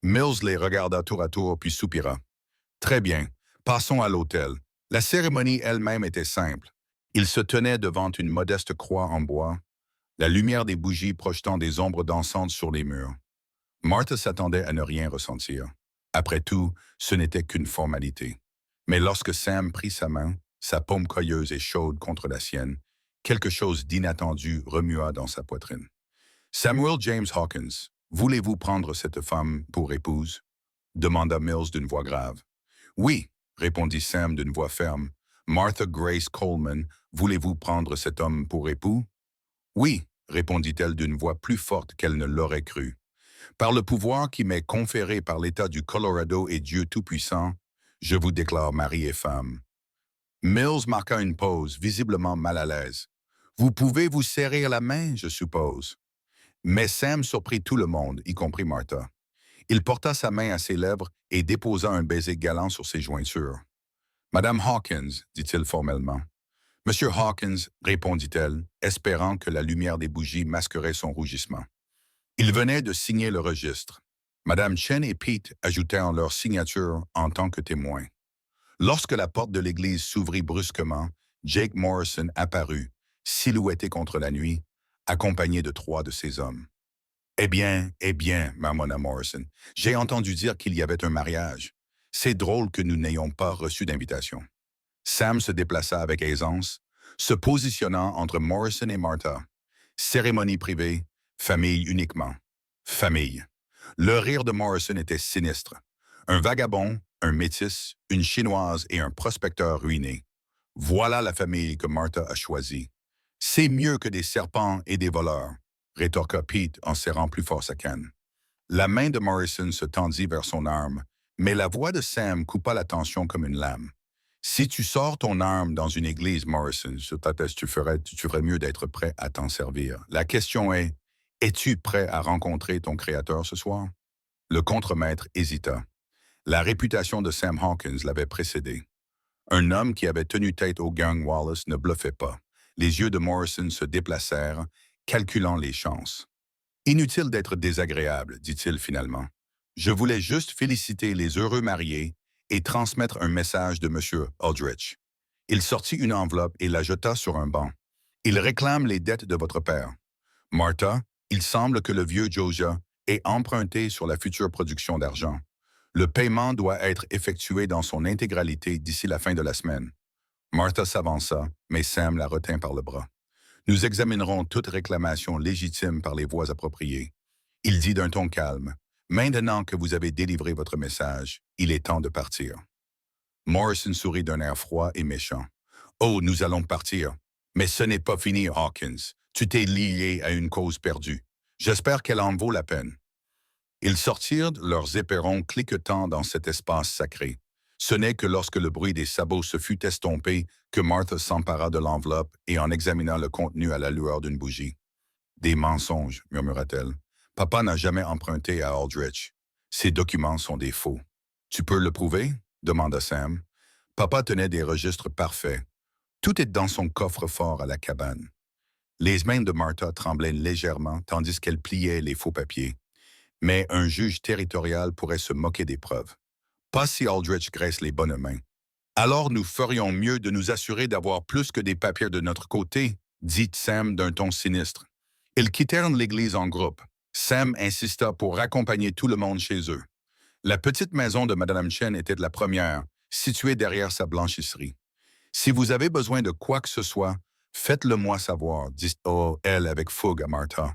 Mills les regarda tour à tour puis soupira. « Très bien, passons à l'autel. » La cérémonie elle-même était simple. Il se tenait devant une modeste croix en bois, la lumière des bougies projetant des ombres dansantes sur les murs. Martha s'attendait à ne rien ressentir. Après tout, ce n'était qu'une formalité. Mais lorsque Sam prit sa main, sa paume colleuse et chaude contre la sienne, quelque chose d'inattendu remua dans sa poitrine. « Samuel James Hawkins, voulez-vous prendre cette femme pour épouse? » demanda Mills d'une voix grave. « Oui, » répondit Sam d'une voix ferme. « Martha Grace Coleman, voulez-vous prendre cet homme pour époux? »« Oui, » répondit-elle d'une voix plus forte qu'elle ne l'aurait cru. « Par le pouvoir qui m'est conféré par l'État du Colorado et Dieu Tout-Puissant, je vous déclare mari et femme. » Mills marqua une pause, visiblement mal à l'aise. « Vous pouvez vous serrer la main, je suppose. » Mais Sam surprit tout le monde, y compris Martha. Il porta sa main à ses lèvres et déposa un baiser galant sur ses jointures. « Madame Hawkins, » dit-il formellement. « Monsieur Hawkins, » répondit-elle, espérant que la lumière des bougies masquerait son rougissement. Il venait de signer le registre. Madame Chen et Pete ajoutèrent leur signature en tant que témoins. Lorsque la porte de l'église s'ouvrit brusquement, Jake Morrison apparut, silhouetté contre la nuit, accompagné de 3 de ses hommes. « Eh bien, marmonna Morrison, j'ai entendu dire qu'il y avait un mariage. C'est drôle que nous n'ayons pas reçu d'invitation. » Sam se déplaça avec aisance, se positionnant entre Morrison et Martha. Cérémonie privée, famille uniquement. Famille. Le rire de Morrison était sinistre. Un vagabond, un métis, une chinoise et un prospecteur ruiné. Voilà la famille que Martha a choisie. C'est mieux que des serpents et des voleurs, rétorqua Pete en serrant plus fort sa canne. La main de Morrison se tendit vers son arme, Mais la voix de Sam coupa la tension comme une lame. Si tu sors ton arme dans une église, Morrison, sur ta tête, tu ferais mieux d'être prêt à t'en servir. La question est, es-tu prêt à rencontrer ton créateur ce soir? Le contremaître hésita. La réputation de Sam Hawkins l'avait précédé. Un homme qui avait tenu tête au gang Wallace ne bluffait pas. Les yeux de Morrison se déplacèrent, calculant les chances. Inutile d'être désagréable, dit-il finalement. Je voulais juste féliciter les heureux mariés et transmettre un message de M. Aldrich. Il sortit une enveloppe et la jeta sur un banc. Il réclame les dettes de votre père. Martha, il semble que le vieux Josiah ait emprunté sur la future production d'argent. Le paiement doit être effectué dans son intégralité d'ici la fin de la semaine. Martha s'avança, mais Sam la retint par le bras. Nous examinerons toute réclamation légitime par les voies appropriées. Il dit d'un ton calme, « Maintenant que vous avez délivré votre message, il est temps de partir. » Morrison sourit d'un air froid et méchant. « Oh, nous allons partir. Mais ce n'est pas fini, Hawkins. Tu t'es lié à une cause perdue. J'espère qu'elle en vaut la peine. » Ils sortirent leurs éperons cliquetant dans cet espace sacré. Ce n'est que lorsque le bruit des sabots se fut estompé que Martha s'empara de l'enveloppe et en examina le contenu à la lueur d'une bougie. « Des mensonges, murmura-t-elle. Papa n'a jamais emprunté à Aldrich. Ces documents sont des faux. Tu peux le prouver? Demanda Sam. Papa tenait des registres parfaits. Tout est dans son coffre-fort à la cabane. Les mains de Martha tremblaient légèrement tandis qu'elle pliait les faux papiers. Mais un juge territorial pourrait se moquer des preuves. Pas si Aldrich graisse les bonnes mains. Alors nous ferions mieux de nous assurer d'avoir plus que des papiers de notre côté, dit Sam d'un ton sinistre. Ils quittèrent l'église en groupe. Sam insista pour raccompagner tout le monde chez eux. La petite maison de Mme Chen était la première, située derrière sa blanchisserie. Si vous avez besoin de quoi que ce soit, faites-le-moi savoir, dit-elle avec fougue à Martha.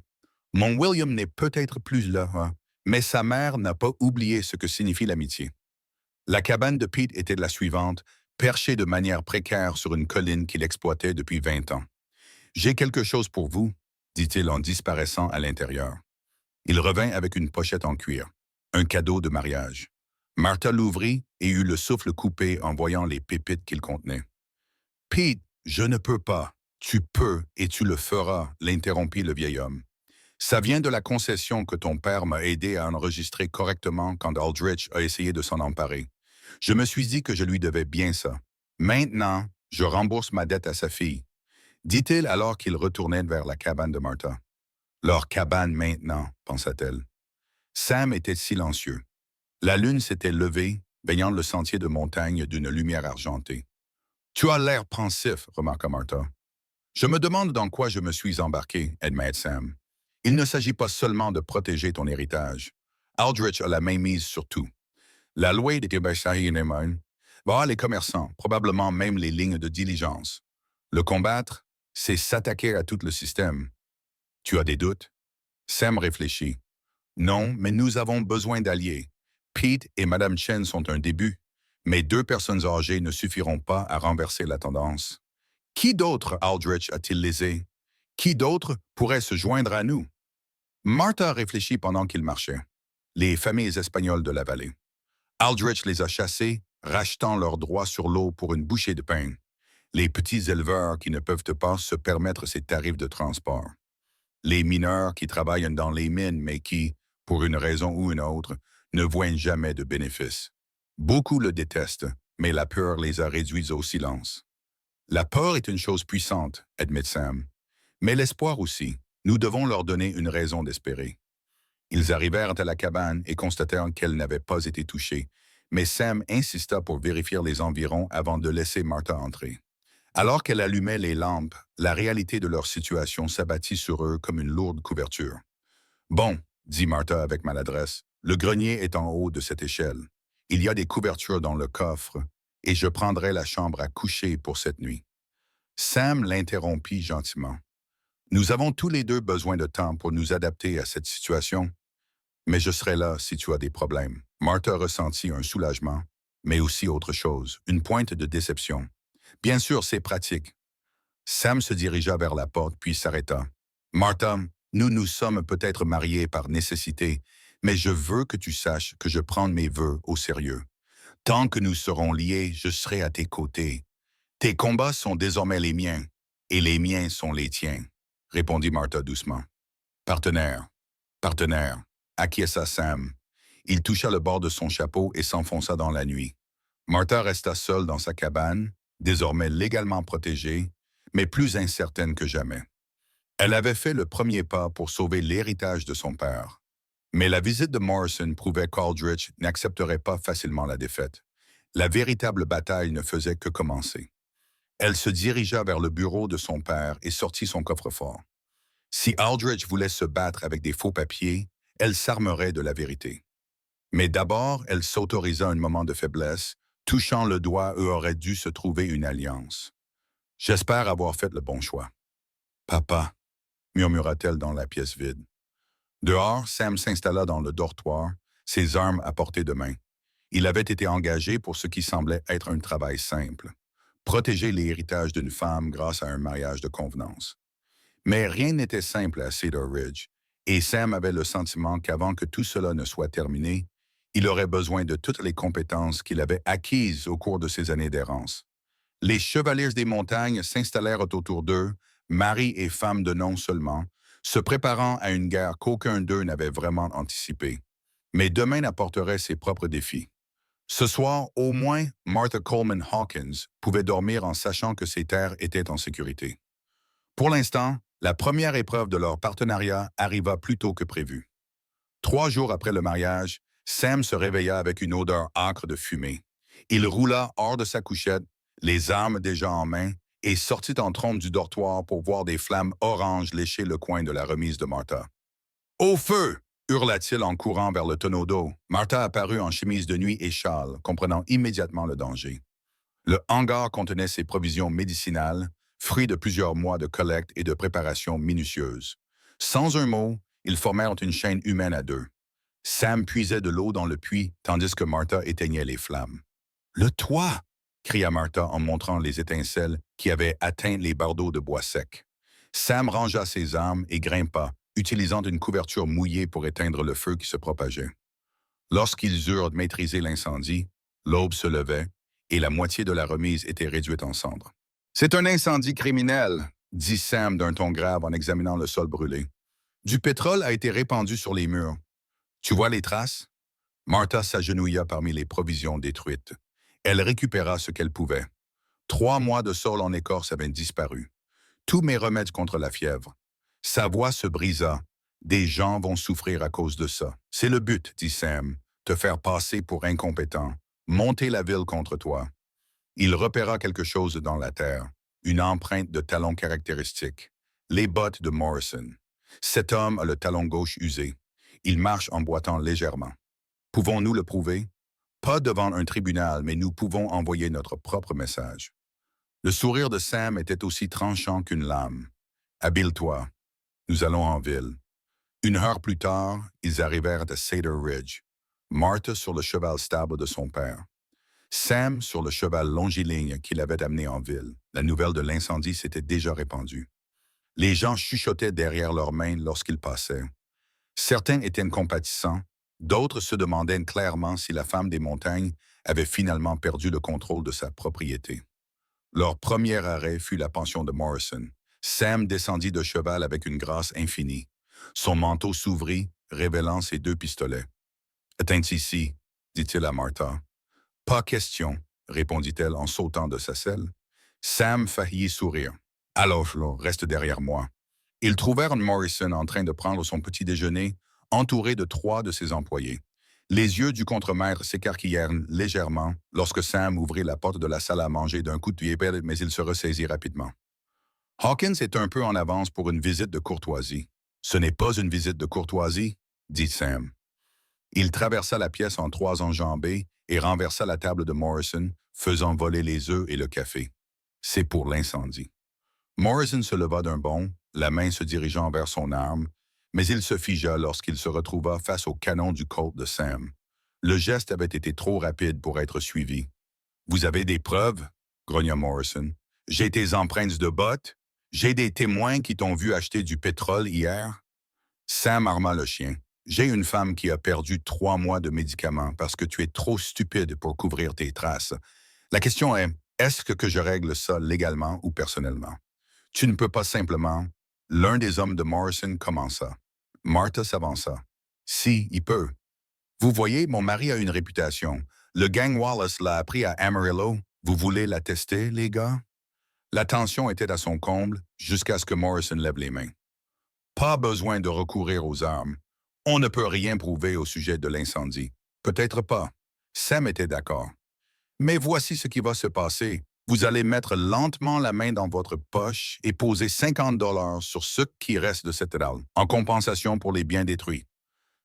Mon William n'est peut-être plus là, hein, mais sa mère n'a pas oublié ce que signifie l'amitié. La cabane de Pete était la suivante, perchée de manière précaire sur une colline qu'il exploitait depuis 20 ans. « J'ai quelque chose pour vous, » dit-il en disparaissant à l'intérieur. Il revint avec une pochette en cuir, un cadeau de mariage. Martha l'ouvrit et eut le souffle coupé en voyant les pépites qu'il contenait. « Pete, je ne peux pas. Tu peux et tu le feras, » l'interrompit le vieil homme. « Ça vient de la concession que ton père m'a aidé à enregistrer correctement quand Aldrich a essayé de s'en emparer. Je me suis dit que je lui devais bien ça. Maintenant, je rembourse ma dette à sa fille. » dit-il alors qu'il retournait vers la cabane de Martha. « Leur cabane maintenant, pensa-t-elle. Sam était silencieux. La lune s'était levée, baignant le sentier de montagne d'une lumière argentée. « Tu as l'air pensif, » remarqua Martha. « Je me demande dans quoi je me suis embarqué, admet Sam. Il ne s'agit pas seulement de protéger ton héritage. Aldrich a la main mise sur tout. La loi des Tibet-Sahi-Neman va les commerçants, probablement même les lignes de diligence. Le combattre, c'est s'attaquer à tout le système. Tu as des doutes? » Sam réfléchit. « Non, mais nous avons besoin d'alliés. Pete et Mme Chen sont un début, mais 2 personnes âgées ne suffiront pas à renverser la tendance. Qui d'autre Aldrich a-t-il lésé? Qui d'autre pourrait se joindre à nous? » Martha réfléchit pendant qu'il marchait. Les familles espagnoles de la vallée. Aldrich les a chassés, rachetant leurs droits sur l'eau pour une bouchée de pain. Les petits éleveurs qui ne peuvent pas se permettre ces tarifs de transport. Les mineurs qui travaillent dans les mines mais qui, pour une raison ou une autre, ne voient jamais de bénéfices. Beaucoup le détestent, mais la peur les a réduits au silence. La peur est une chose puissante, admet Sam. Mais l'espoir aussi. Nous devons leur donner une raison d'espérer. Ils arrivèrent à la cabane et constatèrent qu'elle n'avait pas été touchée, mais Sam insista pour vérifier les environs avant de laisser Martha entrer. Alors qu'elle allumait les lampes, la réalité de leur situation s'abattit sur eux comme une lourde couverture. « Bon, » dit Martha avec maladresse, « le grenier est en haut de cette échelle. Il y a des couvertures dans le coffre, et je prendrai la chambre à coucher pour cette nuit. » Sam l'interrompit gentiment. « Nous avons tous les deux besoin de temps pour nous adapter à cette situation, mais je serai là si tu as des problèmes. » Martha ressentit un soulagement, mais aussi autre chose, une pointe de déception. « Bien sûr, c'est pratique. » Sam se dirigea vers la porte puis s'arrêta. « Martha, nous nous sommes peut-être mariés par nécessité, Mais je veux que tu saches que je prends mes vœux au sérieux. Tant que nous serons liés, je serai à tes côtés. Tes combats sont désormais les miens, et les miens sont les tiens, répondit Martha doucement. Partenaire, partenaire, acquiesça Sam. Il toucha le bord de son chapeau et s'enfonça dans la nuit. Martha resta seule dans sa cabane, désormais légalement protégée, mais plus incertaine que jamais. Elle avait fait le premier pas pour sauver l'héritage de son père. Mais la visite de Morrison prouvait qu'Aldrich n'accepterait pas facilement la défaite. La véritable bataille ne faisait que commencer. Elle se dirigea vers le bureau de son père et sortit son coffre-fort. Si Aldrich voulait se battre avec des faux papiers, elle s'armerait de la vérité. Mais d'abord, elle s'autorisa un moment de faiblesse, touchant le doigt où aurait dû se trouver une alliance. « J'espère avoir fait le bon choix. »« Papa, » murmura-t-elle dans la pièce vide. Dehors, Sam s'installa dans le dortoir, ses armes à portée de main. Il avait été engagé pour ce qui semblait être un travail simple, protéger l'héritage d'une femme grâce à un mariage de convenance. Mais rien n'était simple à Cedar Ridge, et Sam avait le sentiment qu'avant que tout cela ne soit terminé, il aurait besoin de toutes les compétences qu'il avait acquises au cours de ses années d'errance. Les chevaliers des montagnes s'installèrent autour d'eux, mari et femme de nom seulement, se préparant à une guerre qu'aucun d'eux n'avait vraiment anticipée. Mais demain apporterait ses propres défis. Ce soir, au moins, Martha Coleman Hawkins pouvait dormir en sachant que ses terres étaient en sécurité. Pour l'instant, la première épreuve de leur partenariat arriva plus tôt que prévu. 3 jours après le mariage, Sam se réveilla avec une odeur âcre de fumée. Il roula hors de sa couchette, les armes déjà en main, et sortit en trompe du dortoir pour voir des flammes oranges lécher le coin de la remise de Martha. « Au feu !» hurla-t-il en courant vers le tonneau d'eau. Martha apparut en chemise de nuit et châle, comprenant immédiatement le danger. Le hangar contenait ses provisions médicinales, fruits de plusieurs mois de collecte et de préparation minutieuse. Sans un mot, ils formèrent une chaîne humaine à deux. Sam puisait de l'eau dans le puits, tandis que Martha éteignait les flammes. « Le toit !» cria Martha en montrant les étincelles qui avaient atteint les bardeaux de bois sec. Sam rangea ses armes et grimpa, utilisant une couverture mouillée pour éteindre le feu qui se propageait. Lorsqu'ils eurent maîtrisé l'incendie, l'aube se levait et la moitié de la remise était réduite en cendres. « C'est un incendie criminel », dit Sam d'un ton grave en examinant le sol brûlé. « Du pétrole a été répandu sur les murs. Tu vois les traces? » Martha s'agenouilla parmi les provisions détruites. Elle récupéra ce qu'elle pouvait. 3 mois de sol en écorce avaient disparu. Tous mes remèdes contre la fièvre. Sa voix se brisa. Des gens vont souffrir à cause de ça. C'est le but, dit Sam, te faire passer pour incompétent, monter la ville contre toi. Il repéra quelque chose dans la terre, une empreinte de talon caractéristique. Les bottes de Morrison. Cet homme a le talon gauche usé. Il marche en boitant légèrement. Pouvons-nous le prouver? Pas devant un tribunal, mais nous pouvons envoyer notre propre message. Le sourire de Sam était aussi tranchant qu'une lame. Habille-toi. Nous allons en ville. 1 heure plus tard, ils arrivèrent à Cedar Ridge. Martha sur le cheval stable de son père. Sam sur le cheval longiligne qu'il avait amené en ville. La nouvelle de l'incendie s'était déjà répandue. Les gens chuchotaient derrière leurs mains lorsqu'ils passaient. Certains étaient compatissants, d'autres se demandaient clairement si la femme des montagnes avait finalement perdu le contrôle de sa propriété. Leur premier arrêt fut la pension de Morrison. Sam descendit de cheval avec une grâce infinie. Son manteau s'ouvrit, révélant ses 2 pistolets. « Attends ici, » dit-il à Martha. « Pas question, » répondit-elle en sautant de sa selle. Sam faillit sourire. « Alors, reste derrière moi. » Ils trouvèrent Morrison en train de prendre son petit déjeuner, entouré de 3 de ses employés. Les yeux du contremaître s'écarquillèrent légèrement lorsque Sam ouvrit la porte de la salle à manger d'un coup de pied, mais il se ressaisit rapidement. « Hawkins est un peu en avance pour une visite de courtoisie. »« Ce n'est pas une visite de courtoisie, » dit Sam. Il traversa la pièce en 3 enjambées et renversa la table de Morrison, faisant voler les œufs et le café. C'est pour l'incendie. Morrison se leva d'un bond, la main se dirigeant vers son arme, mais il se figea lorsqu'il se retrouva face au canon du Colt de Sam. Le geste avait été trop rapide pour être suivi. « Vous avez des preuves? » grogna Morrison. « J'ai tes empreintes de bottes? J'ai des témoins qui t'ont vu acheter du pétrole hier? » Sam arma le chien. J'ai une femme qui a perdu 3 mois de médicaments parce que tu es trop stupide pour couvrir tes traces. La question est, est-ce que je règle ça légalement ou personnellement? Tu ne peux pas simplement. L'un des hommes de Morrison commença. Martha s'avança. Si, il peut. Vous voyez, mon mari a une réputation. Le gang Wallace l'a appris à Amarillo. Vous voulez la tester, les gars? La tension était à son comble jusqu'à ce que Morrison lève les mains. Pas besoin de recourir aux armes. On ne peut rien prouver au sujet de l'incendie. Peut-être pas. Sam était d'accord. Mais voici ce qui va se passer. Vous allez mettre lentement la main dans votre poche et poser 50 $ sur ce qui reste de cette dalle, en compensation pour les biens détruits.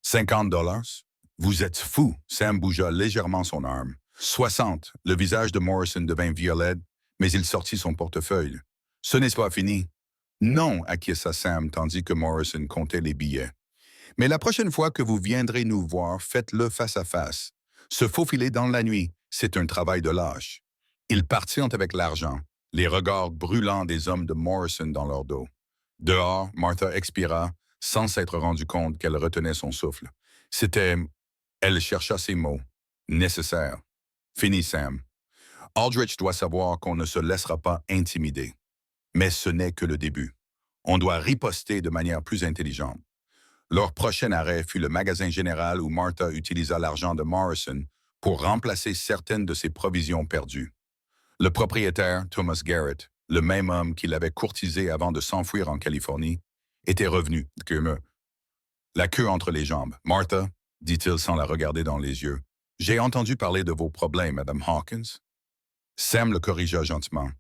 50 $? Vous êtes fou. Sam bougea légèrement son arme. 60. Le visage de Morrison devint violet, mais il sortit son portefeuille. Ce n'est pas fini. Non, acquiesça Sam tandis que Morrison comptait les billets. Mais la prochaine fois que vous viendrez nous voir, faites-le face à face. Se faufiler dans la nuit, c'est un travail de lâche. Ils partirent avec l'argent, les regards brûlants des hommes de Morrison dans leur dos. Dehors, Martha expira, sans s'être rendu compte qu'elle retenait son souffle. C'était... Elle chercha ses mots. Nécessaire. Fini, Sam. Aldrich doit savoir qu'on ne se laissera pas intimider. Mais ce n'est que le début. On doit riposter de manière plus intelligente. Leur prochain arrêt fut le magasin général où Martha utilisa l'argent de Morrison pour remplacer certaines de ses provisions perdues. Le propriétaire, Thomas Garrett, le même homme qui l'avait courtisé avant de s'enfuir en Californie, était revenu. La queue entre les jambes. Martha, dit-il sans la regarder dans les yeux, j'ai entendu parler de vos problèmes, Madame Hawkins. Sam le corrigea gentiment.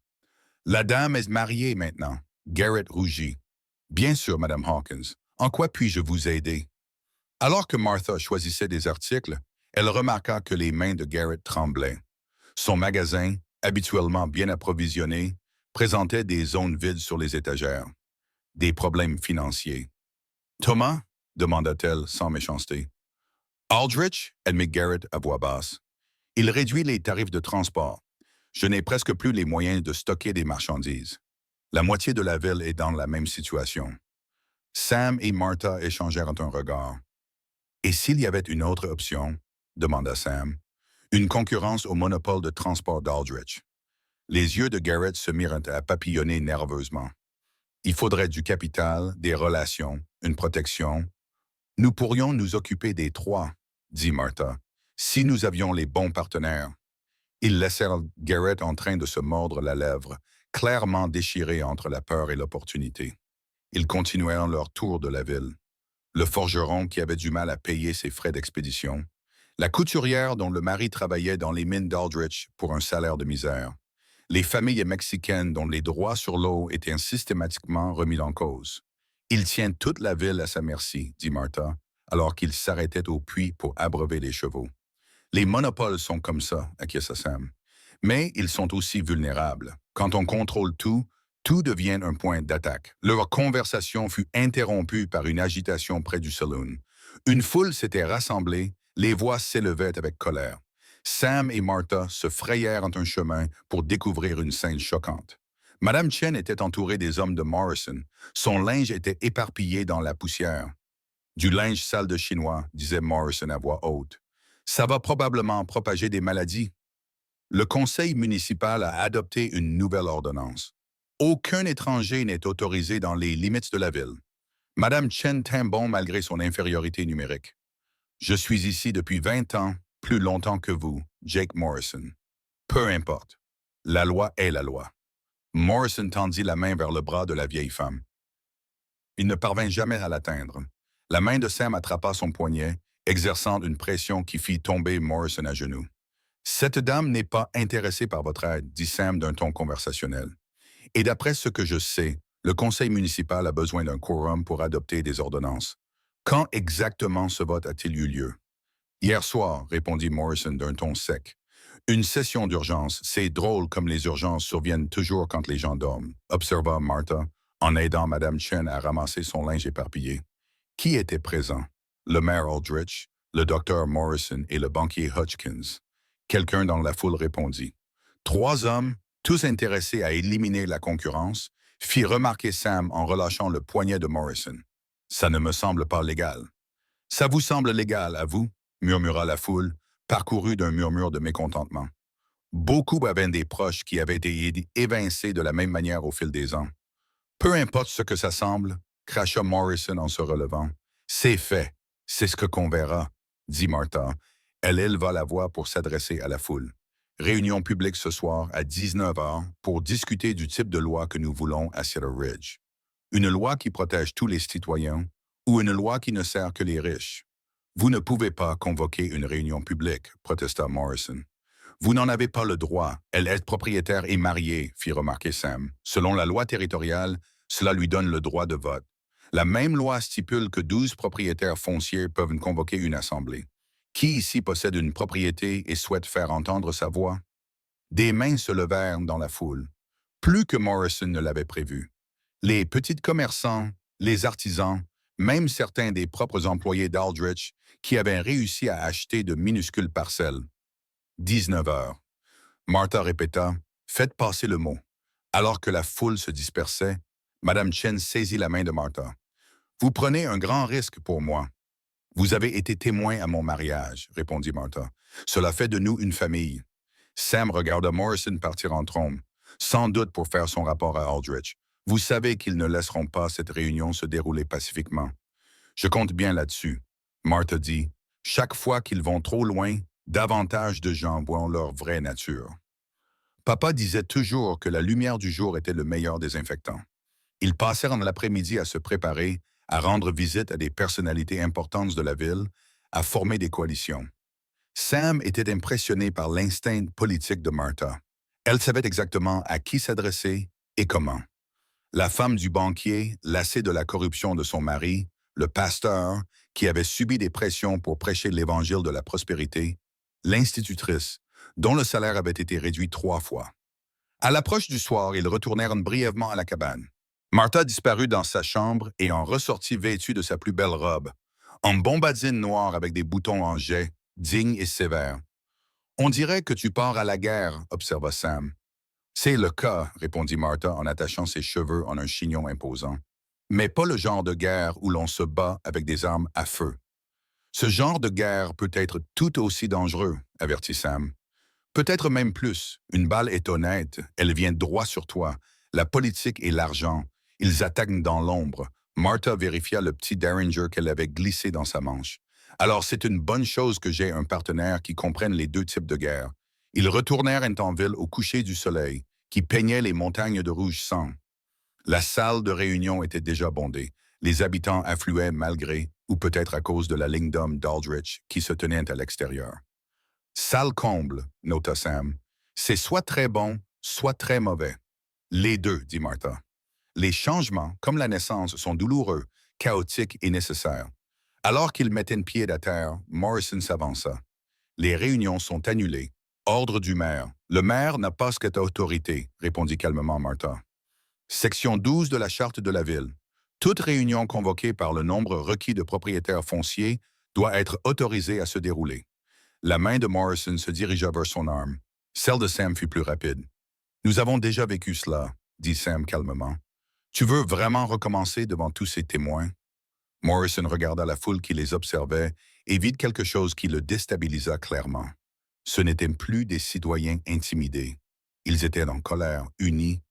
La dame est mariée maintenant. Garrett rougit. Bien sûr, Madame Hawkins. En quoi puis-je vous aider? Alors que Martha choisissait des articles, elle remarqua que les mains de Garrett tremblaient. Son magasin, habituellement bien approvisionné, présentait des zones vides sur les étagères. Des problèmes financiers. Thomas? Demanda-t-elle sans méchanceté. Aldrich? Admit Garrett à voix basse. Il réduit les tarifs de transport. Je n'ai presque plus les moyens de stocker des marchandises. La moitié de la ville est dans la même situation. Sam et Martha échangèrent un regard. Et s'il y avait une autre option? Demanda Sam. Une concurrence au monopole de transport d'Aldrich. Les yeux de Garrett se mirent à papillonner nerveusement. Il faudrait du capital, des relations, une protection. Nous pourrions nous occuper des trois, dit Martha, si nous avions les bons partenaires. Ils laissèrent Garrett en train de se mordre la lèvre, clairement déchiré entre la peur et l'opportunité. Ils continuèrent leur tour de la ville. Le forgeron qui avait du mal à payer ses frais d'expédition, la couturière dont le mari travaillait dans les mines d'Aldrich pour un salaire de misère, les familles mexicaines dont les droits sur l'eau étaient systématiquement remis en cause. Il tient toute la ville à sa merci, dit Martha, alors qu'il s'arrêtait au puits pour abreuver les chevaux. Les monopoles sont comme ça, acquiesça Sam. Mais ils sont aussi vulnérables. Quand on contrôle tout, tout devient un point d'attaque. Leur conversation fut interrompue par une agitation près du saloon. Une foule s'était rassemblée, les voix s'élevaient avec colère. Sam et Martha se frayèrent un chemin pour découvrir une scène choquante. Madame Chen était entourée des hommes de Morrison. Son linge était éparpillé dans la poussière. Du linge sale de Chinois, disait Morrison à voix haute. Ça va probablement propager des maladies. Le conseil municipal a adopté une nouvelle ordonnance. Aucun étranger n'est autorisé dans les limites de la ville. Madame Chen tint bon malgré son infériorité numérique. Je suis ici depuis 20 ans, plus longtemps que vous, Jake Morrison. Peu importe. La loi est la loi. Morrison tendit la main vers le bras de la vieille femme. Il ne parvint jamais à l'atteindre. La main de Sam attrapa son poignet, exerçant une pression qui fit tomber Morrison à genoux. « Cette dame n'est pas intéressée par votre aide, » dit Sam d'un ton conversationnel. « Et d'après ce que je sais, le conseil municipal a besoin d'un quorum pour adopter des ordonnances. Quand exactement ce vote a-t-il eu lieu? » « Hier soir, » répondit Morrison d'un ton sec. « Une session d'urgence, c'est drôle comme les urgences surviennent toujours quand les gens dorment, » observa Martha, en aidant Madame Chen à ramasser son linge éparpillé. Qui était présent? Le maire Aldrich, le docteur Morrison et le banquier Hutchkins. Quelqu'un dans la foule répondit. 3 hommes, tous intéressés à éliminer la concurrence, fit remarquer Sam en relâchant le poignet de Morrison. « Ça ne me semble pas légal. » Ça vous semble légal, à vous? Murmura la foule, parcourue d'un murmure de mécontentement. Beaucoup avaient des proches qui avaient été évincés de la même manière au fil des ans. Peu importe ce que ça semble, cracha Morrison en se relevant. C'est fait. C'est ce que qu'on verra, dit Martha. Elle éleva la voix pour s'adresser à la foule. Réunion publique ce soir à 19 heures pour discuter du type de loi que nous voulons à Cedar Ridge. Une loi qui protège tous les citoyens ou une loi qui ne sert que les riches. Vous ne pouvez pas convoquer une réunion publique, protesta Morrison. Vous n'en avez pas le droit. Elle est propriétaire et mariée, fit remarquer Sam. Selon la loi territoriale, cela lui donne le droit de vote. La même loi stipule que 12 propriétaires fonciers peuvent convoquer une assemblée. Qui ici possède une propriété et souhaite faire entendre sa voix? Des mains se levèrent dans la foule, plus que Morrison ne l'avait prévu. Les petits commerçants, les artisans, même certains des propres employés d'Aldrich qui avaient réussi à acheter de minuscules parcelles. 19 heures. Martha répéta « Faites passer le mot ». Alors que la foule se dispersait, Madame Chen saisit la main de Martha. « Vous prenez un grand risque pour moi. »« Vous avez été témoin à mon mariage, » répondit Martha. « Cela fait de nous une famille. » Sam regarda Morrison partir en trombe, sans doute pour faire son rapport à Aldrich. « Vous savez qu'ils ne laisseront pas cette réunion se dérouler pacifiquement. »« Je compte bien là-dessus. » Martha dit. « Chaque fois qu'ils vont trop loin, davantage de gens voient leur vraie nature. » Papa disait toujours que la lumière du jour était le meilleur désinfectant. Ils passèrent l'après-midi à se préparer, à rendre visite à des personnalités importantes de la ville, à former des coalitions. Sam était impressionné par l'instinct politique de Martha. Elle savait exactement à qui s'adresser et comment. La femme du banquier, lassée de la corruption de son mari, le pasteur, qui avait subi des pressions pour prêcher l'évangile de la prospérité, l'institutrice, dont le salaire avait été réduit 3 fois. À l'approche du soir, ils retournèrent brièvement à la cabane. Martha disparut dans sa chambre et en ressortit vêtue de sa plus belle robe, en bombadine noire avec des boutons en jet, digne et sévère. « On dirait que tu pars à la guerre, » observa Sam. « C'est le cas, » répondit Martha en attachant ses cheveux en un chignon imposant. « Mais pas le genre de guerre où l'on se bat avec des armes à feu. » « Ce genre de guerre peut être tout aussi dangereux, » avertit Sam. « Peut-être même plus. Une balle est honnête, elle vient droit sur toi. La politique et l'argent, ils attaquent dans l'ombre. » Martha vérifia le petit Derringer qu'elle avait glissé dans sa manche. « Alors c'est une bonne chose que j'ai un partenaire qui comprenne les deux types de guerre. » Ils retournèrent en ville au coucher du soleil, qui peignait les montagnes de rouge sang. La salle de réunion était déjà bondée. Les habitants affluaient malgré, ou peut-être à cause de la ligne d'hommes d'Aldrich qui se tenait à l'extérieur. « Salle comble, » nota Sam. « C'est soit très bon, soit très mauvais. »« Les deux, » dit Martha. « Les changements, comme la naissance, sont douloureux, chaotiques et nécessaires. » Alors qu'il mettait une pied à terre, Morrison s'avança. « Les réunions sont annulées. Ordre du maire. »« Le maire n'a pas cette autorité, » répondit calmement Martha. Section 12 de la Charte de la Ville. Toute réunion convoquée par le nombre requis de propriétaires fonciers doit être autorisée à se dérouler. La main de Morrison se dirigea vers son arme. Celle de Sam fut plus rapide. « Nous avons déjà vécu cela, » dit Sam calmement. « Tu veux vraiment recommencer devant tous ces témoins? » Morrison regarda la foule qui les observait et vit quelque chose qui le déstabilisa clairement. Ce n'étaient plus des citoyens intimidés. Ils étaient en colère, unis,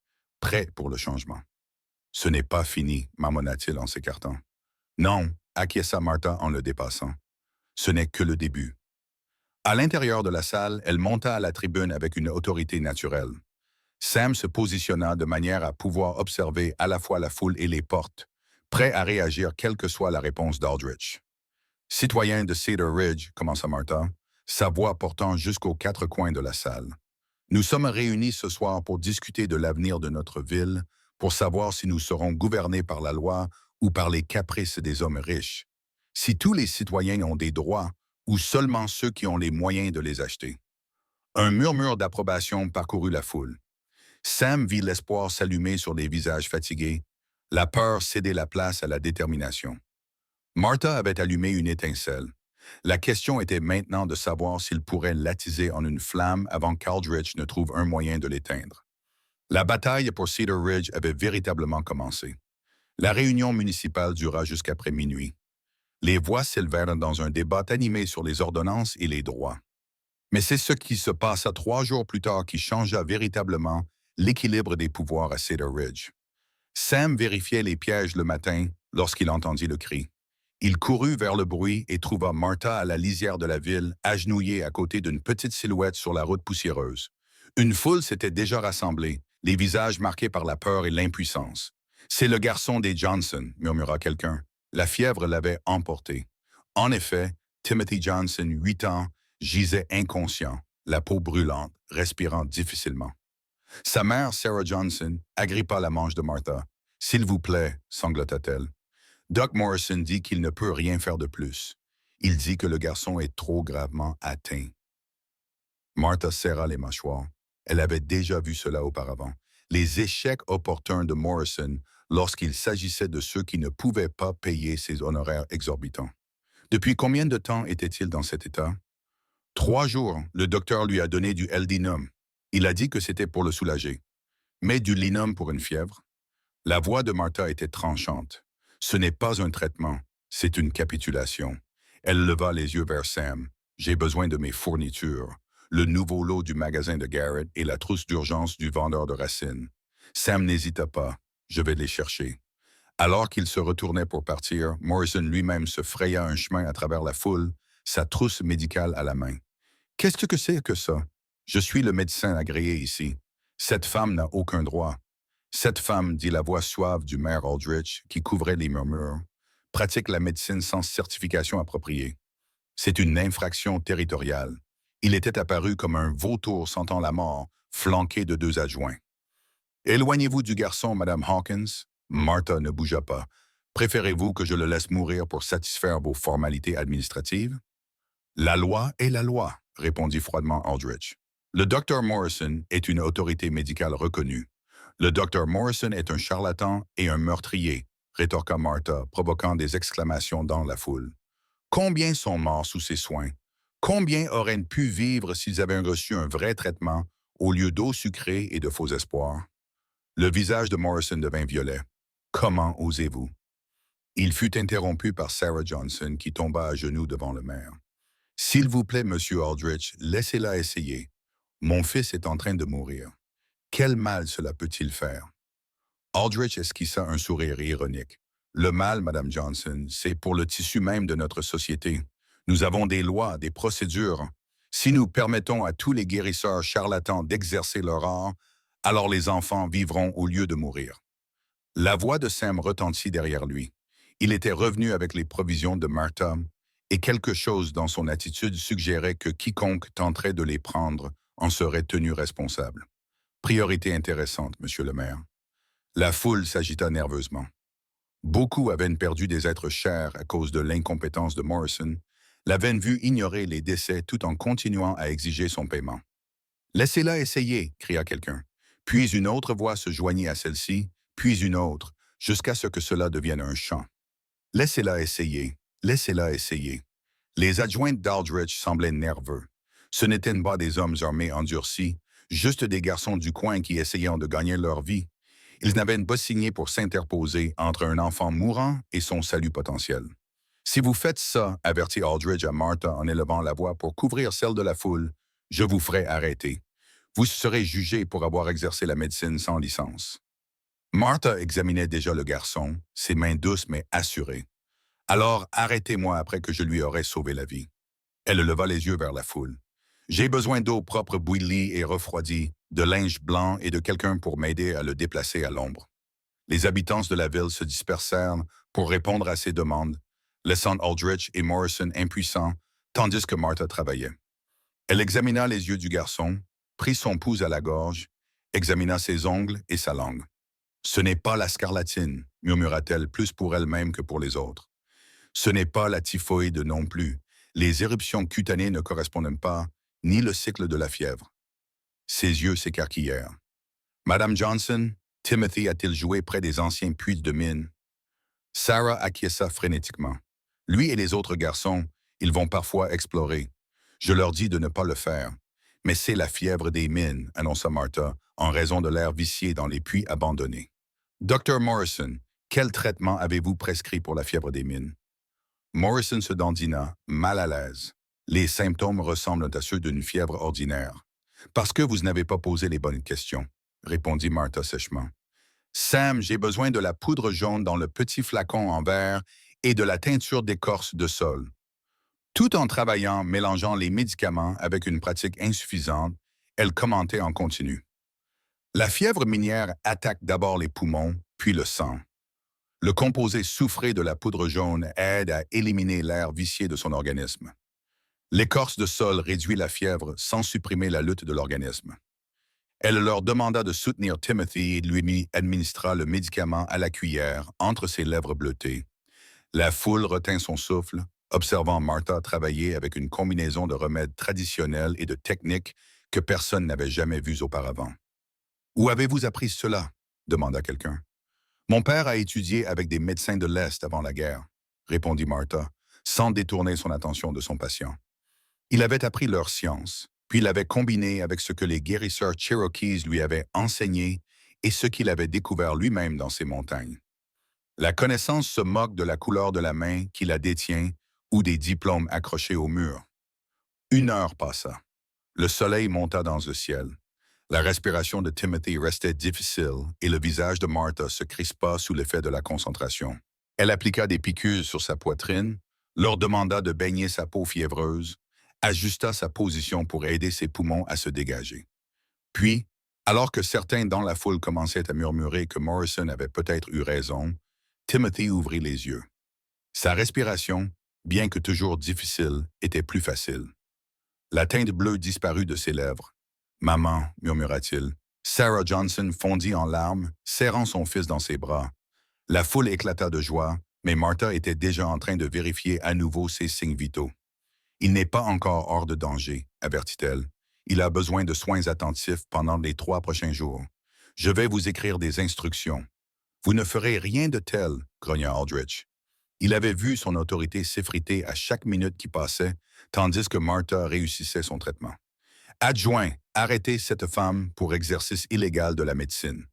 prêts pour le changement. « Ce n'est pas fini, » marmonna-t-il en s'écartant. « Non, » acquiesça Martha en le dépassant. « Ce n'est que le début. » À l'intérieur de la salle, elle monta à la tribune avec une autorité naturelle. Sam se positionna de manière à pouvoir observer à la fois la foule et les portes, prêt à réagir quelle que soit la réponse d'Aldrich. « Citoyens de Cedar Ridge, » commença Martha, sa voix portant jusqu'aux 4 coins de la salle. « Nous sommes réunis ce soir pour discuter de l'avenir de notre ville, pour savoir si nous serons gouvernés par la loi ou par les caprices des hommes riches. Si tous les citoyens ont des droits, ou seulement ceux qui ont les moyens de les acheter. » Un murmure d'approbation parcourut la foule. Sam vit l'espoir s'allumer sur les visages fatigués, la peur céder la place à la détermination. Martha avait allumé une étincelle. La question était maintenant de savoir s'il pourrait l'attiser en une flamme avant qu'Aldrich ne trouve un moyen de l'éteindre. La bataille pour Cedar Ridge avait véritablement commencé. La réunion municipale dura jusqu'après minuit. Les voix s'élevèrent dans un débat animé sur les ordonnances et les droits. Mais c'est ce qui se passa 3 jours plus tard qui changea véritablement l'équilibre des pouvoirs à Cedar Ridge. Sam vérifiait les pièges le matin lorsqu'il entendit le cri. Il courut vers le bruit et trouva Martha à la lisière de la ville, agenouillée à côté d'une petite silhouette sur la route poussiéreuse. Une foule s'était déjà rassemblée, les visages marqués par la peur et l'impuissance. « C'est le garçon des Johnson », murmura quelqu'un. La fièvre l'avait emporté. En effet, Timothy Johnson, 8 ans, gisait inconscient, la peau brûlante, respirant difficilement. Sa mère, Sarah Johnson, agrippa la manche de Martha. « S'il vous plaît », sanglota-t-elle. Doc Morrison dit qu'il ne peut rien faire de plus. Il dit que le garçon est trop gravement atteint. Martha serra les mâchoires. Elle avait déjà vu cela auparavant. Les échecs opportuns de Morrison lorsqu'il s'agissait de ceux qui ne pouvaient pas payer ses honoraires exorbitants. Depuis combien de temps était-il dans cet état? 3 jours, le docteur lui a donné du L-dinum. Il a dit que c'était pour le soulager. Mais du linum pour une fièvre? La voix de Martha était tranchante. Ce n'est pas un traitement, c'est une capitulation. Elle leva les yeux vers Sam. J'ai besoin de mes fournitures. Le nouveau lot du magasin de Garrett et la trousse d'urgence du vendeur de racines. Sam n'hésita pas. Je vais les chercher. Alors qu'il se retournait pour partir, Morrison lui-même se fraya un chemin à travers la foule, sa trousse médicale à la main. « Qu'est-ce que c'est que ça? Je suis le médecin agréé ici. Cette femme n'a aucun droit. » Cette femme, dit la voix suave du maire Aldrich, qui couvrait les murmures, pratique la médecine sans certification appropriée. C'est une infraction territoriale. Il était apparu comme un vautour sentant la mort, flanqué de 2 adjoints. « Éloignez-vous du garçon, Madame Hawkins. » Martha ne bougea pas. « Préférez-vous que je le laisse mourir pour satisfaire vos formalités administratives? »« La loi est la loi, » répondit froidement Aldrich. « Le docteur Morrison est une autorité médicale reconnue. Le docteur Morrison est un charlatan et un meurtrier, » rétorqua Martha, provoquant des exclamations dans la foule. « Combien sont morts sous ses soins? Combien auraient pu vivre s'ils avaient reçu un vrai traitement au lieu d'eau sucrée et de faux espoirs? » Le visage de Morrison devint violet. « Comment osez-vous? » Il fut interrompu par Sarah Johnson qui tomba à genoux devant le maire. « S'il vous plaît, Monsieur Aldrich, laissez-la essayer. Mon fils est en train de mourir. Quel mal cela peut-il faire? » Aldrich esquissa un sourire ironique. « Le mal, Madame Johnson, c'est pour le tissu même de notre société. Nous avons des lois, des procédures. Si nous permettons à tous les guérisseurs charlatans d'exercer leur art, alors les enfants vivront au lieu de mourir. » La voix de Sam retentit derrière lui. Il était revenu avec les provisions de Martha, et quelque chose dans son attitude suggérait que quiconque tenterait de les prendre en serait tenu responsable. Priorité intéressante, Monsieur le maire. La foule s'agita nerveusement. Beaucoup avaient perdu des êtres chers à cause de l'incompétence de Morrison, l'avaient vu ignorer les décès tout en continuant à exiger son paiement. « Laissez-la essayer », cria quelqu'un. Puis une autre voix se joignit à celle-ci, puis une autre, jusqu'à ce que cela devienne un chant. « Laissez-la essayer, laissez-la essayer. » Les adjoints d'Aldrich semblaient nerveux. Ce n'étaient pas des hommes armés endurcis, juste des garçons du coin qui essayaient de gagner leur vie. Ils n'avaient pas signé pour s'interposer entre un enfant mourant et son salut potentiel. « Si vous faites ça, » avertit Aldrich à Martha en élevant la voix pour couvrir celle de la foule, « je vous ferai arrêter. Vous serez jugé pour avoir exercé la médecine sans licence. » Martha examinait déjà le garçon, ses mains douces mais assurées. « Alors arrêtez-moi après que je lui aurai sauvé la vie. » Elle leva les yeux vers la foule. « J'ai besoin d'eau propre bouillie et refroidie, de linge blanc et de quelqu'un pour m'aider à le déplacer à l'ombre. » Les habitants de la ville se dispersèrent pour répondre à ces demandes, laissant Aldrich et Morrison impuissants, tandis que Martha travaillait. Elle examina les yeux du garçon, prit son pouls à la gorge, examina ses ongles et sa langue. « Ce n'est pas la scarlatine, » murmura-t-elle plus pour elle-même que pour les autres. « Ce n'est pas la typhoïde non plus. Les éruptions cutanées ne correspondent pas, ni le cycle de la fièvre. » Ses yeux s'écarquillèrent. « Madame Johnson, Timothy a-t-il joué près des anciens puits de mine? » Sarah acquiesça frénétiquement. « Lui et les autres garçons, ils vont parfois explorer. Je leur dis de ne pas le faire. Mais c'est la fièvre des mines, annonça Martha, en raison de l'air vicié dans les puits abandonnés. « Docteur Morrison, quel traitement avez-vous prescrit pour la fièvre des mines? » Morrison se dandina, mal à l'aise. Les symptômes ressemblent à ceux d'une fièvre ordinaire. Parce que vous n'avez pas posé les bonnes questions, répondit Martha sèchement. Sam, j'ai besoin de la poudre jaune dans le petit flacon en verre et de la teinture d'écorce de sol. Tout en travaillant, mélangeant les médicaments avec une pratique insuffisante, elle commentait en continu. La fièvre minière attaque d'abord les poumons, puis le sang. Le composé soufré de la poudre jaune aide à éliminer l'air vicié de son organisme. L'écorce de sol réduit la fièvre sans supprimer la lutte de l'organisme. Elle leur demanda de soutenir Timothy et lui administra le médicament à la cuillère entre ses lèvres bleutées. La foule retint son souffle, observant Martha travailler avec une combinaison de remèdes traditionnels et de techniques que personne n'avait jamais vues auparavant. « Où avez-vous appris cela ?» demanda quelqu'un. « Mon père a étudié avec des médecins de l'Est avant la guerre, » répondit Martha, sans détourner son attention de son patient. Il avait appris leur science, puis l'avait combiné avec ce que les guérisseurs Cherokees lui avaient enseigné et ce qu'il avait découvert lui-même dans ces montagnes. La connaissance se moque de la couleur de la main qui la détient ou des diplômes accrochés au mur. 1 heure passa. Le soleil monta dans le ciel. La respiration de Timothy restait difficile et le visage de Martha se crispa sous l'effet de la concentration. Elle appliqua des piqûres sur sa poitrine, leur demanda de baigner sa peau fiévreuse, ajusta sa position pour aider ses poumons à se dégager. Puis, alors que certains dans la foule commençaient à murmurer que Morrison avait peut-être eu raison, Timothy ouvrit les yeux. Sa respiration, bien que toujours difficile, était plus facile. La teinte bleue disparut de ses lèvres. « Maman », murmura-t-il. Sarah Johnson fondit en larmes, serrant son fils dans ses bras. La foule éclata de joie, mais Martha était déjà en train de vérifier à nouveau ses signes vitaux. « Il n'est pas encore hors de danger », avertit-elle. « Il a besoin de soins attentifs pendant les 3 prochains jours. Je vais vous écrire des instructions. »« Vous ne ferez rien de tel », grogna Aldrich. Il avait vu son autorité s'effriter à chaque minute qui passait, tandis que Martha réussissait son traitement. « Adjoint, arrêtez cette femme pour exercice illégal de la médecine. »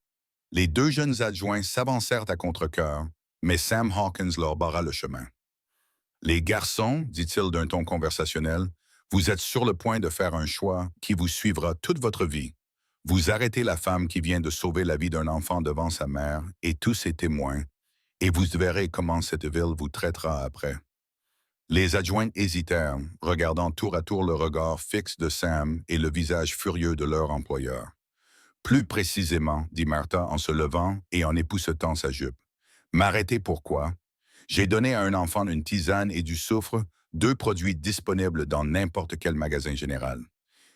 Les 2 jeunes adjoints s'avancèrent à contre-cœur, mais Sam Hawkins leur barra le chemin. « Les garçons, dit-il d'un ton conversationnel, vous êtes sur le point de faire un choix qui vous suivra toute votre vie. Vous arrêtez la femme qui vient de sauver la vie d'un enfant devant sa mère et tous ses témoins, et vous verrez comment cette ville vous traitera après. » Les adjoints hésitèrent, regardant tour à tour le regard fixe de Sam et le visage furieux de leur employeur. « Plus précisément, dit Martha en se levant et en époussetant sa jupe. « M'arrêter pourquoi? J'ai donné à un enfant une tisane et du soufre, 2 produits disponibles dans n'importe quel magasin général.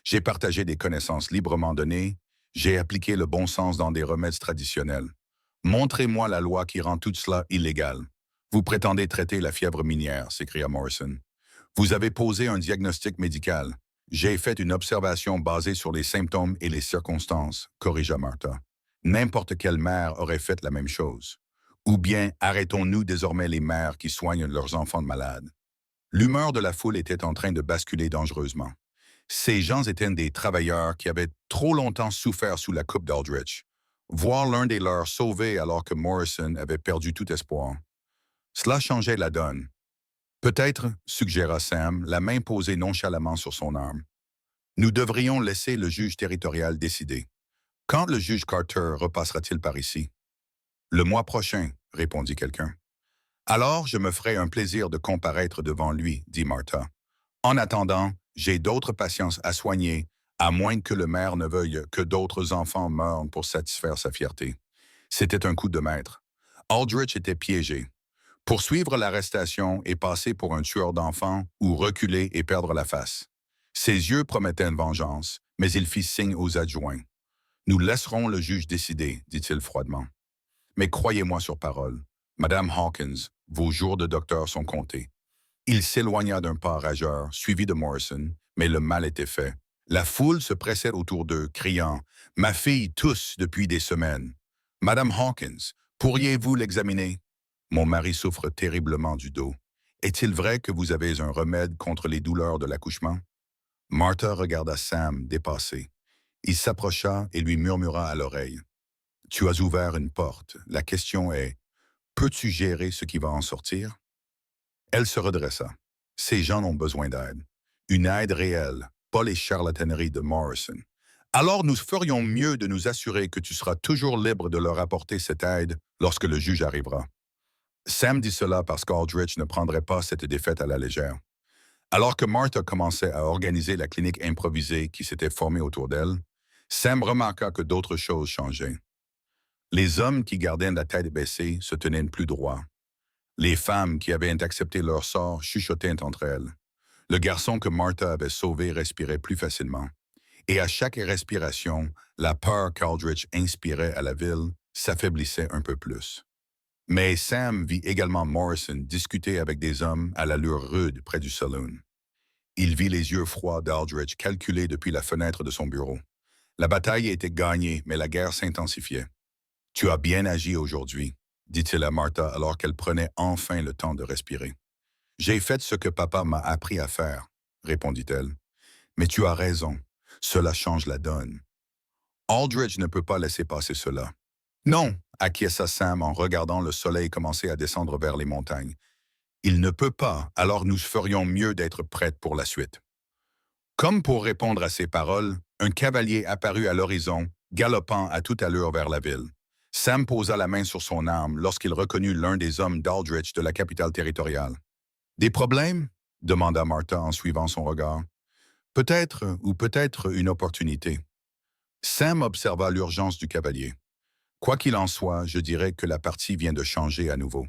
J'ai partagé des connaissances librement données, j'ai appliqué le bon sens dans des remèdes traditionnels. Montrez-moi la loi qui rend tout cela illégal. Vous prétendez traiter la fièvre minière, s'écria Morrison. Vous avez posé un diagnostic médical. J'ai fait une observation basée sur les symptômes et les circonstances, corrigea Martha. N'importe quelle mère aurait fait la même chose. Ou bien arrêtons-nous désormais les mères qui soignent leurs enfants malades. L'humeur de la foule était en train de basculer dangereusement. Ces gens étaient des travailleurs qui avaient trop longtemps souffert sous la coupe d'Aldrich. Voir l'un des leurs sauvé alors que Morrison avait perdu tout espoir. Cela changeait la donne. Peut-être, suggéra Sam, la main posée nonchalamment sur son arme. Nous devrions laisser le juge territorial décider. Quand le juge Carter repassera-t-il par ici? Le mois prochain, répondit quelqu'un. Alors, je me ferai un plaisir de comparaître devant lui, dit Martha. En attendant, j'ai d'autres patients à soigner, à moins que le maire ne veuille que d'autres enfants meurent pour satisfaire sa fierté. C'était un coup de maître. Aldrich était piégé. Poursuivre l'arrestation et passer pour un tueur d'enfants ou reculer et perdre la face. Ses yeux promettaient une vengeance, mais il fit signe aux adjoints. « Nous laisserons le juge décider, dit-il froidement. Mais croyez-moi sur parole, Madame Hawkins, vos jours de docteur sont comptés. » Il s'éloigna d'un pas rageur, suivi de Morrison, mais le mal était fait. La foule se pressait autour d'eux, criant « Ma fille tousse depuis des semaines. Madame Hawkins, pourriez-vous l'examiner? Mon mari souffre terriblement du dos. Est-il vrai que vous avez un remède contre les douleurs de l'accouchement? » Martha regarda Sam, dépassé. Il s'approcha et lui murmura à l'oreille. « Tu as ouvert une porte. La question est, peux-tu gérer ce qui va en sortir? » Elle se redressa. Ces gens ont besoin d'aide. Une aide réelle, pas les charlataneries de Morrison. Alors nous ferions mieux de nous assurer que tu seras toujours libre de leur apporter cette aide lorsque le juge arrivera. Sam dit cela parce qu'Aldrich ne prendrait pas cette défaite à la légère. Alors que Martha commençait à organiser la clinique improvisée qui s'était formée autour d'elle, Sam remarqua que d'autres choses changeaient. Les hommes qui gardaient la tête baissée se tenaient plus droit. Les femmes qui avaient accepté leur sort chuchotaient entre elles. Le garçon que Martha avait sauvé respirait plus facilement. Et à chaque respiration, la peur qu'Aldrich inspirait à la ville s'affaiblissait un peu plus. Mais Sam vit également Morrison discuter avec des hommes à l'allure rude près du saloon. Il vit les yeux froids d'Aldrich calculer depuis la fenêtre de son bureau. La bataille était gagnée, mais la guerre s'intensifiait. « Tu as bien agi aujourd'hui », dit-il à Martha alors qu'elle prenait enfin le temps de respirer. « J'ai fait ce que papa m'a appris à faire », répondit-elle. « Mais tu as raison, cela change la donne. Aldrich ne peut pas laisser passer cela. »« Non », acquiesça Sam en regardant le soleil commencer à descendre vers les montagnes. « Il ne peut pas, alors nous ferions mieux d'être prêtes pour la suite. » Comme pour répondre à ces paroles, un cavalier apparut à l'horizon, galopant à toute allure vers la ville. Sam posa la main sur son arme lorsqu'il reconnut l'un des hommes d'Aldrich de la capitale territoriale. « Des problèmes ?» demanda Martha en suivant son regard. « Peut-être, ou peut-être une opportunité. » Sam observa l'urgence du cavalier. « Quoi qu'il en soit, je dirais que la partie vient de changer à nouveau. »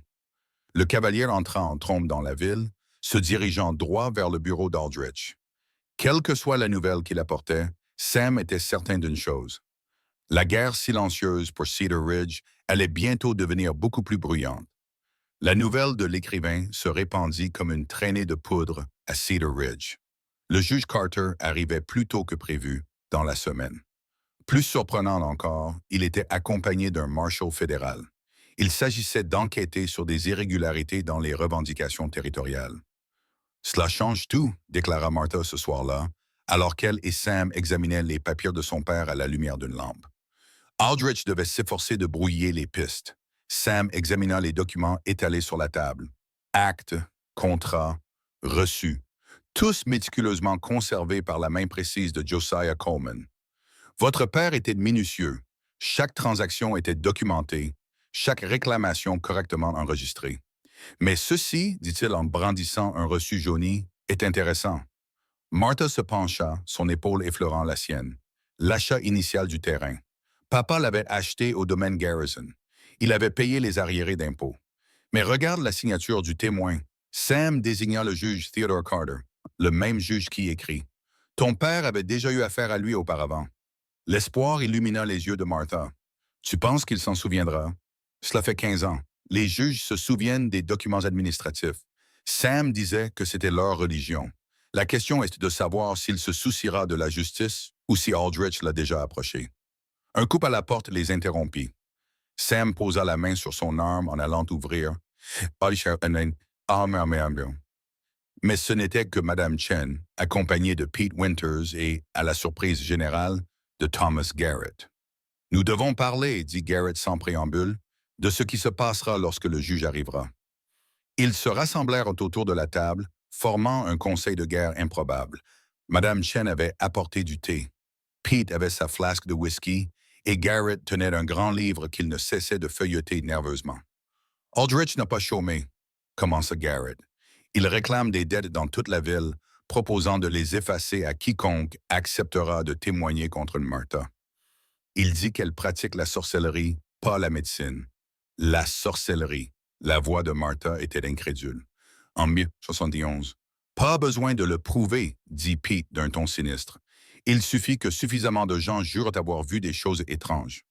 Le cavalier entra en trombe dans la ville, se dirigeant droit vers le bureau d'Aldrich. Quelle que soit la nouvelle qu'il apportait, Sam était certain d'une chose. La guerre silencieuse pour Cedar Ridge allait bientôt devenir beaucoup plus bruyante. La nouvelle de l'écrivain se répandit comme une traînée de poudre à Cedar Ridge. Le juge Carter arrivait plus tôt que prévu dans la semaine. Plus surprenant encore, il était accompagné d'un marshal fédéral. Il s'agissait d'enquêter sur des irrégularités dans les revendications territoriales. « Cela change tout », déclara Martha ce soir-là, alors qu'elle et Sam examinaient les papiers de son père à la lumière d'une lampe. Aldrich devait s'efforcer de brouiller les pistes. Sam examina les documents étalés sur la table. Actes, contrats, reçus, tous méticuleusement conservés par la main précise de Josiah Coleman. Votre père était minutieux. Chaque transaction était documentée, chaque réclamation correctement enregistrée. Mais ceci, dit-il en brandissant un reçu jauni, est intéressant. Martha se pencha, son épaule effleurant la sienne. L'achat initial du terrain. Papa l'avait acheté au domaine Garrison. Il avait payé les arriérés d'impôts. Mais regarde la signature du témoin. Sam désigna le juge Theodore Carter, le même juge qui écrit. Ton père avait déjà eu affaire à lui auparavant. L'espoir illumina les yeux de Martha. Tu penses qu'il s'en souviendra? Cela fait 15 ans. Les juges se souviennent des documents administratifs. Sam disait que c'était leur religion. La question est de savoir s'il se souciera de la justice ou si Aldrich l'a déjà approché. Un coup à la porte les interrompit. Sam posa la main sur son arme en allant ouvrir. Mais ce n'était que Madame Chen, accompagnée de Pete Winters et, à la surprise générale, de Thomas Garrett. « Nous devons parler, dit Garrett sans préambule, de ce qui se passera lorsque le juge arrivera. » Ils se rassemblèrent autour de la table, formant un conseil de guerre improbable. Madame Chen avait apporté du thé. Pete avait sa flasque de whisky et Garrett tenait un grand livre qu'il ne cessait de feuilleter nerveusement. « Aldrich n'a pas chômé, » commença Garrett. « Il réclame des dettes dans toute la ville, proposant de les effacer à quiconque acceptera de témoigner contre Martha. Il dit qu'elle pratique la sorcellerie, pas la médecine. La sorcellerie. » La voix de Martha était incrédule. En 1071. « Pas besoin de le prouver, dit Pete d'un ton sinistre. Il suffit que suffisamment de gens jurent avoir vu des choses étranges.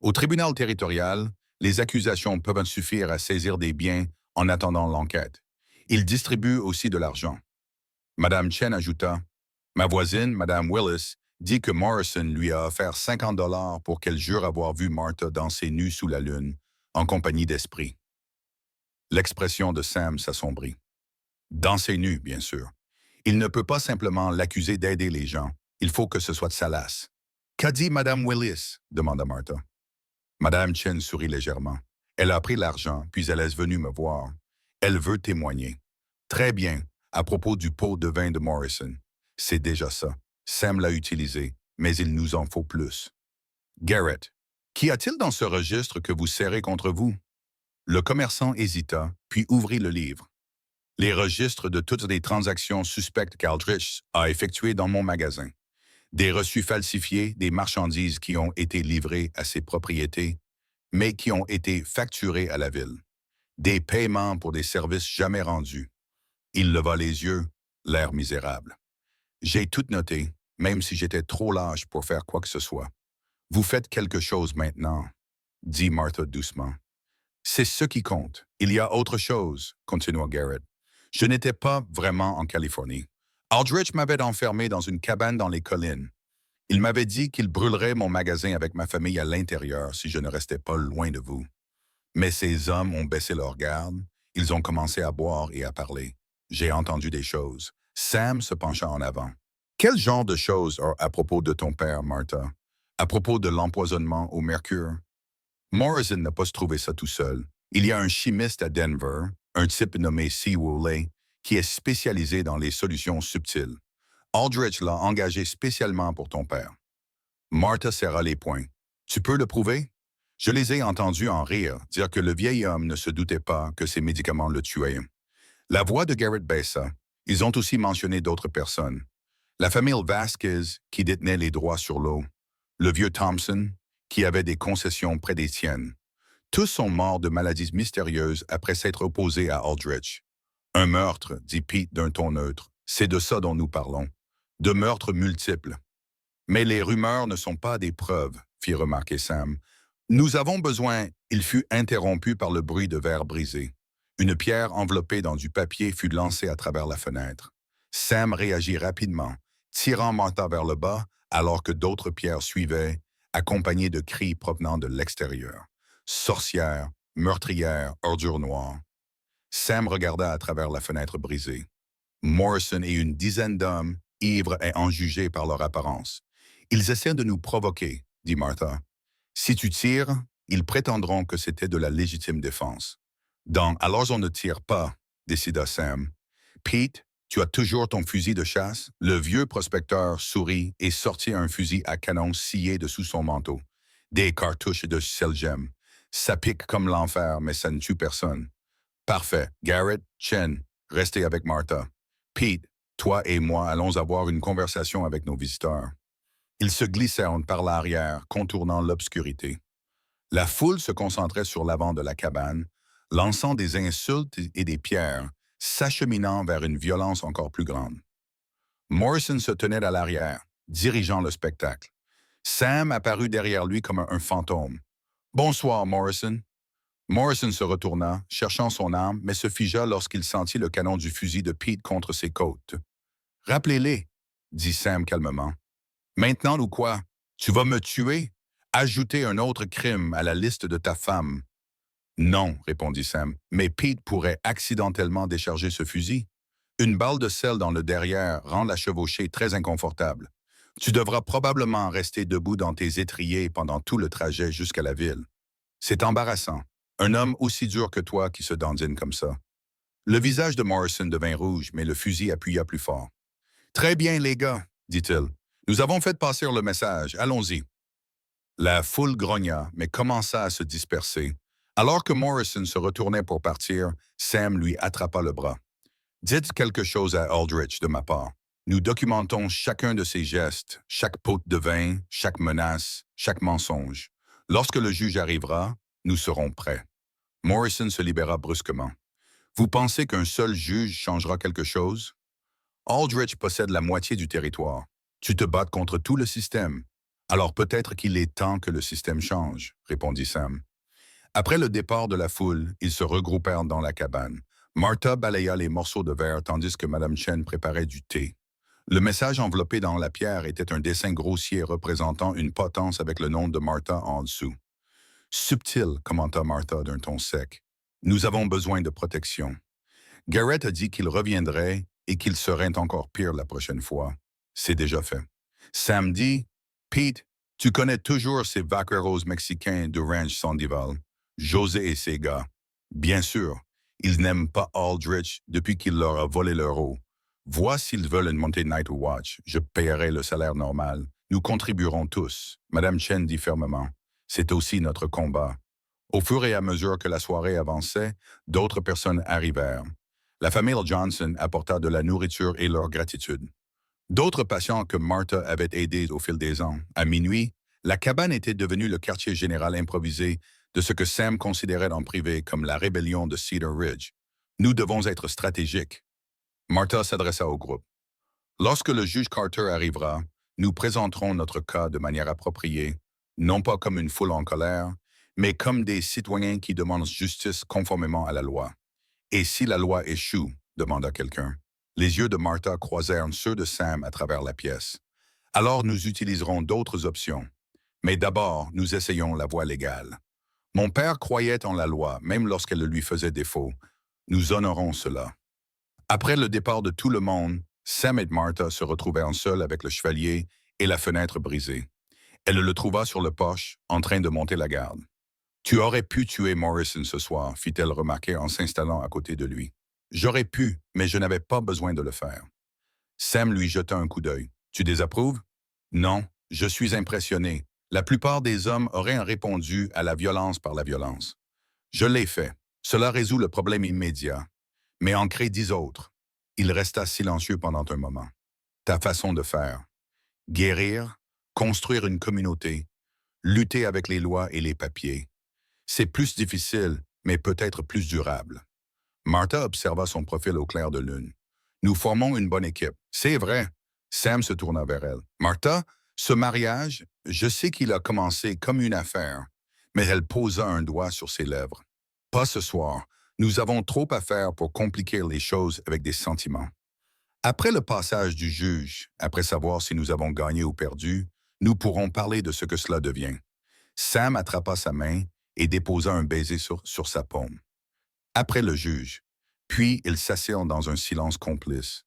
Au tribunal territorial, les accusations peuvent suffire à saisir des biens en attendant l'enquête. Il distribue aussi de l'argent. » Madame Chen ajouta, « Ma voisine, Madame Willis, dit que Morrison lui a offert 50 $ pour qu'elle jure avoir vu Martha danser nue sous la lune, en compagnie d'esprits. » L'expression de Sam s'assombrit. Danser nu, bien sûr. Il ne peut pas simplement l'accuser d'aider les gens. Il faut que ce soit de salace. « Qu'a dit Madame Willis ?» demanda Martha. Madame Chen sourit légèrement. Elle a pris l'argent, puis elle est venue me voir. Elle veut témoigner. Très bien, à propos du pot de vin de Morrison. C'est déjà ça. Sam l'a utilisé, mais il nous en faut plus. Garrett, qu'y a-t-il dans ce registre que vous serrez contre vous? Le commerçant hésita, puis ouvrit le livre. Les registres de toutes les transactions suspectes qu'Aldrich a effectuées dans mon magasin. Des reçus falsifiés, des marchandises qui ont été livrées à ses propriétés, mais qui ont été facturées à la ville. Des paiements pour des services jamais rendus. Il leva les yeux, l'air misérable. J'ai tout noté, même si j'étais trop lâche pour faire quoi que ce soit. Vous faites quelque chose maintenant, dit Martha doucement. C'est ce qui compte. Il y a autre chose, continua Garrett. Je n'étais pas vraiment en Californie. Aldrich m'avait enfermé dans une cabane dans les collines. Il m'avait dit qu'il brûlerait mon magasin avec ma famille à l'intérieur si je ne restais pas loin de vous. Mais ces hommes ont baissé leur garde, ils ont commencé à boire et à parler. J'ai entendu des choses. Sam se pencha en avant. Quel genre de choses à propos de ton père, Martha? À propos de l'empoisonnement au mercure? Morrison n'a pas trouvé ça tout seul. Il y a un chimiste à Denver, un type nommé C. Woolley, qui est spécialisé dans les solutions subtiles. Aldrich l'a engagé spécialement pour ton père. Martha serra les poings. Tu peux le prouver? Je les ai entendus en rire, dire que le vieil homme ne se doutait pas que ces médicaments le tuaient. La voix de Garrett baissa. Ils ont aussi mentionné d'autres personnes. La famille Vasquez, qui détenait les droits sur l'eau. Le vieux Thompson, qui avait des concessions près des tiennes. Tous sont morts de maladies mystérieuses après s'être opposés à Aldrich. Un meurtre, dit Pete d'un ton neutre. C'est de ça dont nous parlons. De meurtres multiples. Mais les rumeurs ne sont pas des preuves, fit remarquer Sam. Nous avons besoin, il fut interrompu par le bruit de verre brisé. Une pierre enveloppée dans du papier fut lancée à travers la fenêtre. Sam réagit rapidement, tirant Martha vers le bas alors que d'autres pierres suivaient, accompagnées de cris provenant de l'extérieur. Sorcière, meurtrière, ordure noire. Sam regarda à travers la fenêtre brisée. Morrison et une dizaine d'hommes, ivres et enjugés par leur apparence. Ils essaient de nous provoquer, dit Martha. Si tu tires, ils prétendront que c'était de la légitime défense. Donc, alors on ne tire pas, décida Sam. Pete, tu as toujours ton fusil de chasse? Le vieux prospecteur sourit et sortit un fusil à canon scié dessous son manteau. Des cartouches de Selgem. Ça pique comme l'enfer, mais ça ne tue personne. Parfait. Garrett, Chen, restez avec Martha. Pete, toi et moi allons avoir une conversation avec nos visiteurs. Ils se glissèrent par l'arrière, contournant l'obscurité. La foule se concentrait sur l'avant de la cabane, lançant des insultes et des pierres, s'acheminant vers une violence encore plus grande. Morrison se tenait à l'arrière, dirigeant le spectacle. Sam apparut derrière lui comme un fantôme. « Bonsoir, Morrison. » Morrison se retourna, cherchant son arme, mais se figea lorsqu'il sentit le canon du fusil de Pete contre ses côtes. « Rappelez-les, » dit Sam calmement. « Maintenant ou quoi? Tu vas me tuer? Ajouter un autre crime à la liste de ta femme? » « Non, » répondit Sam, « mais Pete pourrait accidentellement décharger ce fusil. Une balle de sel dans le derrière rend la chevauchée très inconfortable. Tu devras probablement rester debout dans tes étriers pendant tout le trajet jusqu'à la ville. C'est embarrassant. Un homme aussi dur que toi qui se dandine comme ça. » Le visage de Morrison devint rouge, mais le fusil appuya plus fort. « Très bien, les gars, » dit-il. « Nous avons fait passer le message. Allons-y. » La foule grogna, mais commença à se disperser. Alors que Morrison se retournait pour partir, Sam lui attrapa le bras. « Dites quelque chose à Aldrich de ma part. Nous documentons chacun de ses gestes, chaque pot de vin, chaque menace, chaque mensonge. Lorsque le juge arrivera, nous serons prêts. » Morrison se libéra brusquement. « Vous pensez qu'un seul juge changera quelque chose? Aldrich possède la moitié du territoire. Tu te bats contre tout le système. Alors peut-être qu'il est temps que le système change, » répondit Sam. Après le départ de la foule, ils se regroupèrent dans la cabane. Martha balaya les morceaux de verre tandis que Mme Chen préparait du thé. Le message enveloppé dans la pierre était un dessin grossier représentant une potence avec le nom de Martha en dessous. « Subtil, » commenta Martha d'un ton sec. « Nous avons besoin de protection. » Garrett a dit qu'il reviendrait et qu'il serait encore pire la prochaine fois. C'est déjà fait. Sam dit, « Pete, tu connais toujours ces vaqueros mexicains du ranch Sandival. José et ses gars. Bien sûr, Ils n'aiment pas Aldrich depuis qu'il leur a volé leur eau. Vois s'ils veulent une Monday Night Watch. Je paierai le salaire normal. Nous contribuerons tous. Madame Chen dit fermement. C'est aussi notre combat. Au fur et à mesure que la soirée avançait, d'autres personnes arrivèrent. La famille Johnson apporta de la nourriture et leur gratitude. D'autres patients que Martha avait aidés au fil des ans. À minuit, la cabane était devenue le quartier général improvisé de ce que Sam considérait en privé comme la rébellion de Cedar Ridge. Nous devons être stratégiques. Martha s'adressa au groupe. Lorsque le juge Carter arrivera, nous présenterons notre cas de manière appropriée, non pas comme une foule en colère, mais comme des citoyens qui demandent justice conformément à la loi. Et si la loi échoue, demanda quelqu'un. Les yeux de Martha croisèrent ceux de Sam à travers la pièce. Alors nous utiliserons d'autres options. Mais d'abord, nous essayons la voie légale. Mon père croyait en la loi, même lorsqu'elle lui faisait défaut. Nous honorons cela. Après le départ de tout le monde, Sam et Martha se retrouvèrent seuls avec le chevalier et la fenêtre brisée. Elle le trouva sur le porche, en train de monter la garde. « Tu aurais pu tuer Morrison ce soir », fit-elle remarquer en s'installant à côté de lui. « J'aurais pu, mais je n'avais pas besoin de le faire. » Sam lui jeta un coup d'œil. « Tu désapprouves ?»« Non, je suis impressionné. La plupart des hommes auraient répondu à la violence par la violence. Je l'ai fait. Cela résout le problème immédiat. Mais en crée 10 autres. » Il resta silencieux pendant un moment. « Ta façon de faire. Guérir, construire une communauté, lutter avec les lois et les papiers. C'est plus difficile, mais peut-être plus durable. » Martha observa son profil au clair de lune. « Nous formons une bonne équipe. C'est vrai. » Sam se tourna vers elle. « Martha, ce mariage, je sais qu'il a commencé comme une affaire, mais elle posa un doigt sur ses lèvres. Pas ce soir. Nous avons trop à faire pour compliquer les choses avec des sentiments. Après le passage du juge, après savoir si nous avons gagné ou perdu, nous pourrons parler de ce que cela devient. » Sam attrapa sa main et déposa un baiser sur sa paume. Après le juge, puis ils s'assirent dans un silence complice,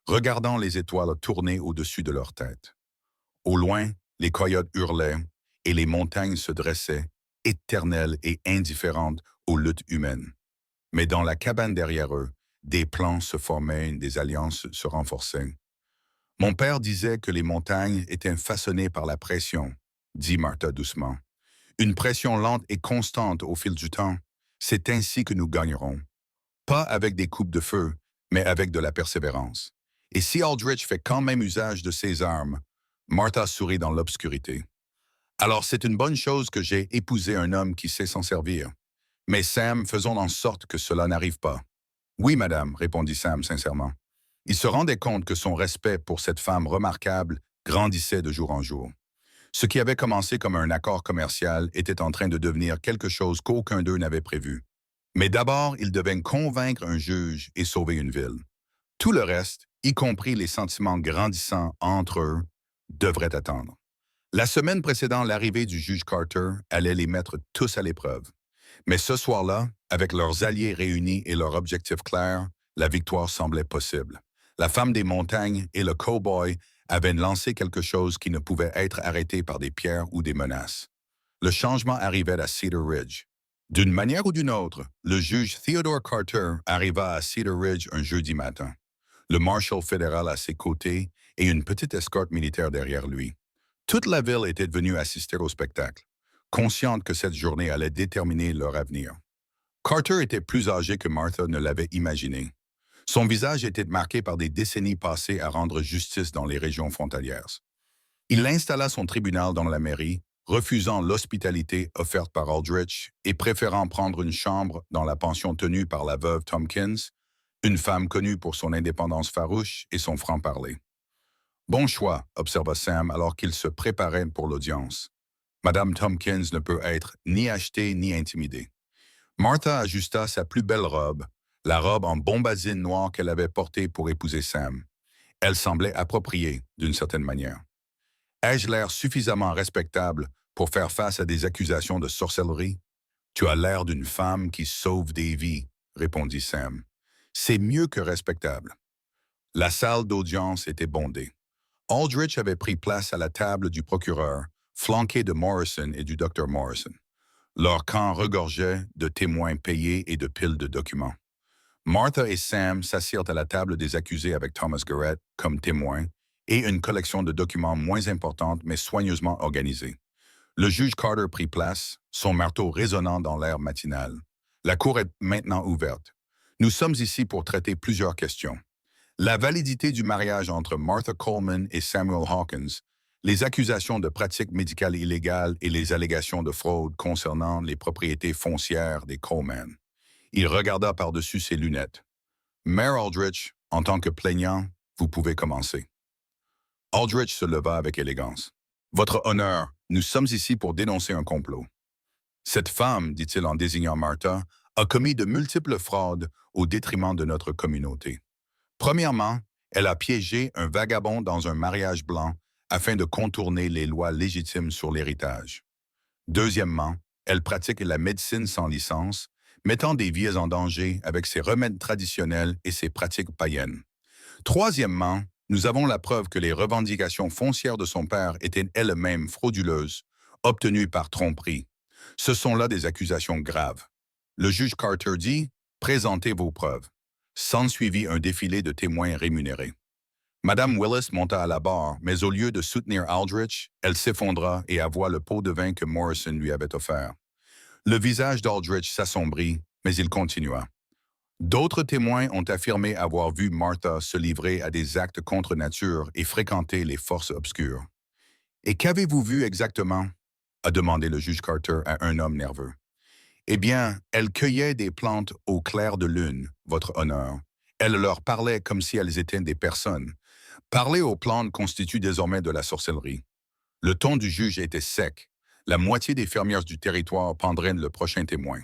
regardant les étoiles tourner au-dessus de leur tête. Au loin, les coyotes hurlaient et les montagnes se dressaient, éternelles et indifférentes aux luttes humaines. Mais dans la cabane derrière eux, des plans se formaient, des alliances se renforçaient. « Mon père disait que les montagnes étaient façonnées par la pression, » dit Martha doucement. « Une pression lente et constante au fil du temps. C'est ainsi que nous gagnerons. Pas avec des coupes de feu, mais avec de la persévérance. Et si Aldrich fait quand même usage de ses armes, » Martha sourit dans l'obscurité. « Alors c'est une bonne chose que j'ai épousé un homme qui sait s'en servir. Mais Sam, faisons en sorte que cela n'arrive pas. »« Oui, madame, » répondit Sam sincèrement. Il se rendait compte que son respect pour cette femme remarquable grandissait de jour en jour. Ce qui avait commencé comme un accord commercial était en train de devenir quelque chose qu'aucun d'eux n'avait prévu. Mais d'abord, ils devaient convaincre un juge et sauver une ville. Tout le reste, y compris les sentiments grandissants entre eux, devrait attendre. La semaine précédant l'arrivée du juge Carter allait les mettre tous à l'épreuve. Mais ce soir-là, avec leurs alliés réunis et leur objectif clair, la victoire semblait possible. La femme des montagnes et le cow-boy avaient lancé quelque chose qui ne pouvait être arrêté par des pierres ou des menaces. Le changement arrivait à Cedar Ridge. D'une manière ou d'une autre, le juge Theodore Carter arriva à Cedar Ridge un jeudi matin. Le marshal fédéral à ses côtés et une petite escorte militaire derrière lui. Toute la ville était venue assister au spectacle, consciente que cette journée allait déterminer leur avenir. Carter était plus âgé que Martha ne l'avait imaginé. Son visage était marqué par des décennies passées à rendre justice dans les régions frontalières. Il installa son tribunal dans la mairie, refusant l'hospitalité offerte par Aldrich et préférant prendre une chambre dans la pension tenue par la veuve Tompkins, une femme connue pour son indépendance farouche et son franc-parler. « Bon choix », observa Sam alors qu'il se préparait pour l'audience. « Madame Tompkins ne peut être ni achetée ni intimidée. » Martha ajusta sa plus belle robe, la robe en bombazine noire qu'elle avait portée pour épouser Sam. Elle semblait appropriée, d'une certaine manière. « Ai-je l'air suffisamment respectable pour faire face à des accusations de sorcellerie? »« Tu as l'air d'une femme qui sauve des vies, » répondit Sam. « C'est mieux que respectable. » La salle d'audience était bondée. Aldrich avait pris place à la table du procureur, flanqué de Morrison et du docteur Morrison. Leur camp regorgeait de témoins payés et de piles de documents. Martha et Sam s'assirent à la table des accusés avec Thomas Garrett comme témoin et une collection de documents moins importante mais soigneusement organisée. Le juge Carter prit place, son marteau résonnant dans l'air matinal. La cour est maintenant ouverte. Nous sommes ici pour traiter plusieurs questions. La validité du mariage entre Martha Coleman et Samuel Hawkins, les accusations de pratiques médicales illégales et les allégations de fraude concernant les propriétés foncières des Coleman. Il regarda par-dessus ses lunettes. Mayor Aldrich, en tant que plaignant, vous pouvez commencer. Aldrich se leva avec élégance. Votre honneur, nous sommes ici pour dénoncer un complot. Cette femme, dit-il en désignant Martha, a commis de multiples fraudes au détriment de notre communauté. Premièrement, elle a piégé un vagabond dans un mariage blanc afin de contourner les lois légitimes sur l'héritage. Deuxièmement, elle pratique la médecine sans licence, mettant des vies en danger avec ses remèdes traditionnels et ses pratiques païennes. Troisièmement, nous avons la preuve que les revendications foncières de son père étaient elles-mêmes frauduleuses, obtenues par tromperie. Ce sont là des accusations graves. Le juge Carter dit « Présentez vos preuves ». S'ensuivit un défilé de témoins rémunérés. Madame Willis monta à la barre, mais au lieu de soutenir Aldrich, elle s'effondra et avoua le pot de vin que Morrison lui avait offert. Le visage d'Aldrich s'assombrit, mais il continua. D'autres témoins ont affirmé avoir vu Martha se livrer à des actes contre nature et fréquenter les forces obscures. « Et qu'avez-vous vu exactement ?» a demandé le juge Carter à un homme nerveux. « Eh bien, elle cueillait des plantes au clair de lune, votre honneur. Elle leur parlait comme si elles étaient des personnes. Parler aux plantes constitue désormais de la sorcellerie. » Le ton du juge était sec. La moitié des fermières du territoire pendraient le prochain témoin.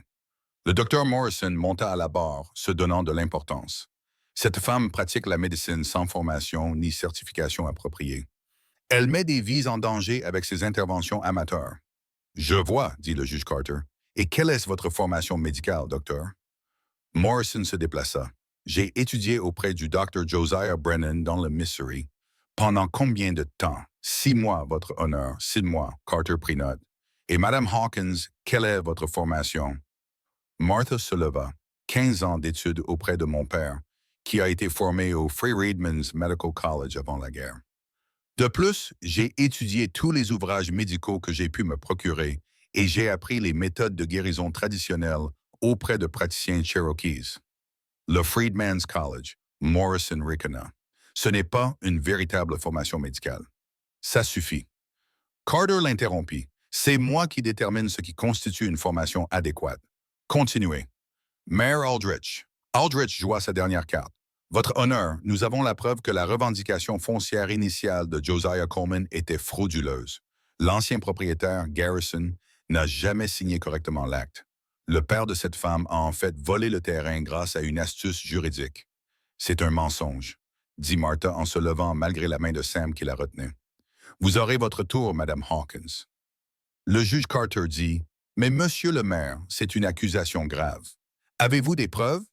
Le docteur Morrison monta à la barre, se donnant de l'importance. Cette femme pratique la médecine sans formation ni certification appropriée. Elle met des vies en danger avec ses interventions amateurs. « Je vois, » dit le juge Carter. « Et quelle est votre formation médicale, docteur? » Morrison se déplaça. « J'ai étudié auprès du docteur Josiah Brennan dans le Missouri. Pendant combien de temps? 6 mois, votre honneur, 6 mois, » Carter prit note. « Et Madame Hawkins, quelle est votre formation? » Martha se leva. 15 ans d'études auprès de mon père, qui a été formé au Free Reedman's Medical College avant la guerre. De plus, j'ai étudié tous les ouvrages médicaux que j'ai pu me procurer et j'ai appris les méthodes de guérison traditionnelles auprès de praticiens Cherokees. Le Freedman's College, Morrison ricana. Ce n'est pas une véritable formation médicale. Ça suffit. Carter l'interrompit. C'est moi qui détermine ce qui constitue une formation adéquate. Continuez. Mayor Aldrich. Aldrich joua sa dernière carte. Votre honneur, nous avons la preuve que la revendication foncière initiale de Josiah Coleman était frauduleuse. L'ancien propriétaire, Garrison, n'a jamais signé correctement l'acte. Le père de cette femme a en fait volé le terrain grâce à une astuce juridique. C'est un mensonge, dit Martha en se levant malgré la main de Sam qui la retenait. Vous aurez votre tour, Madame Hawkins. Le juge Carter dit « Mais monsieur le maire, c'est une accusation grave. Avez-vous des preuves? »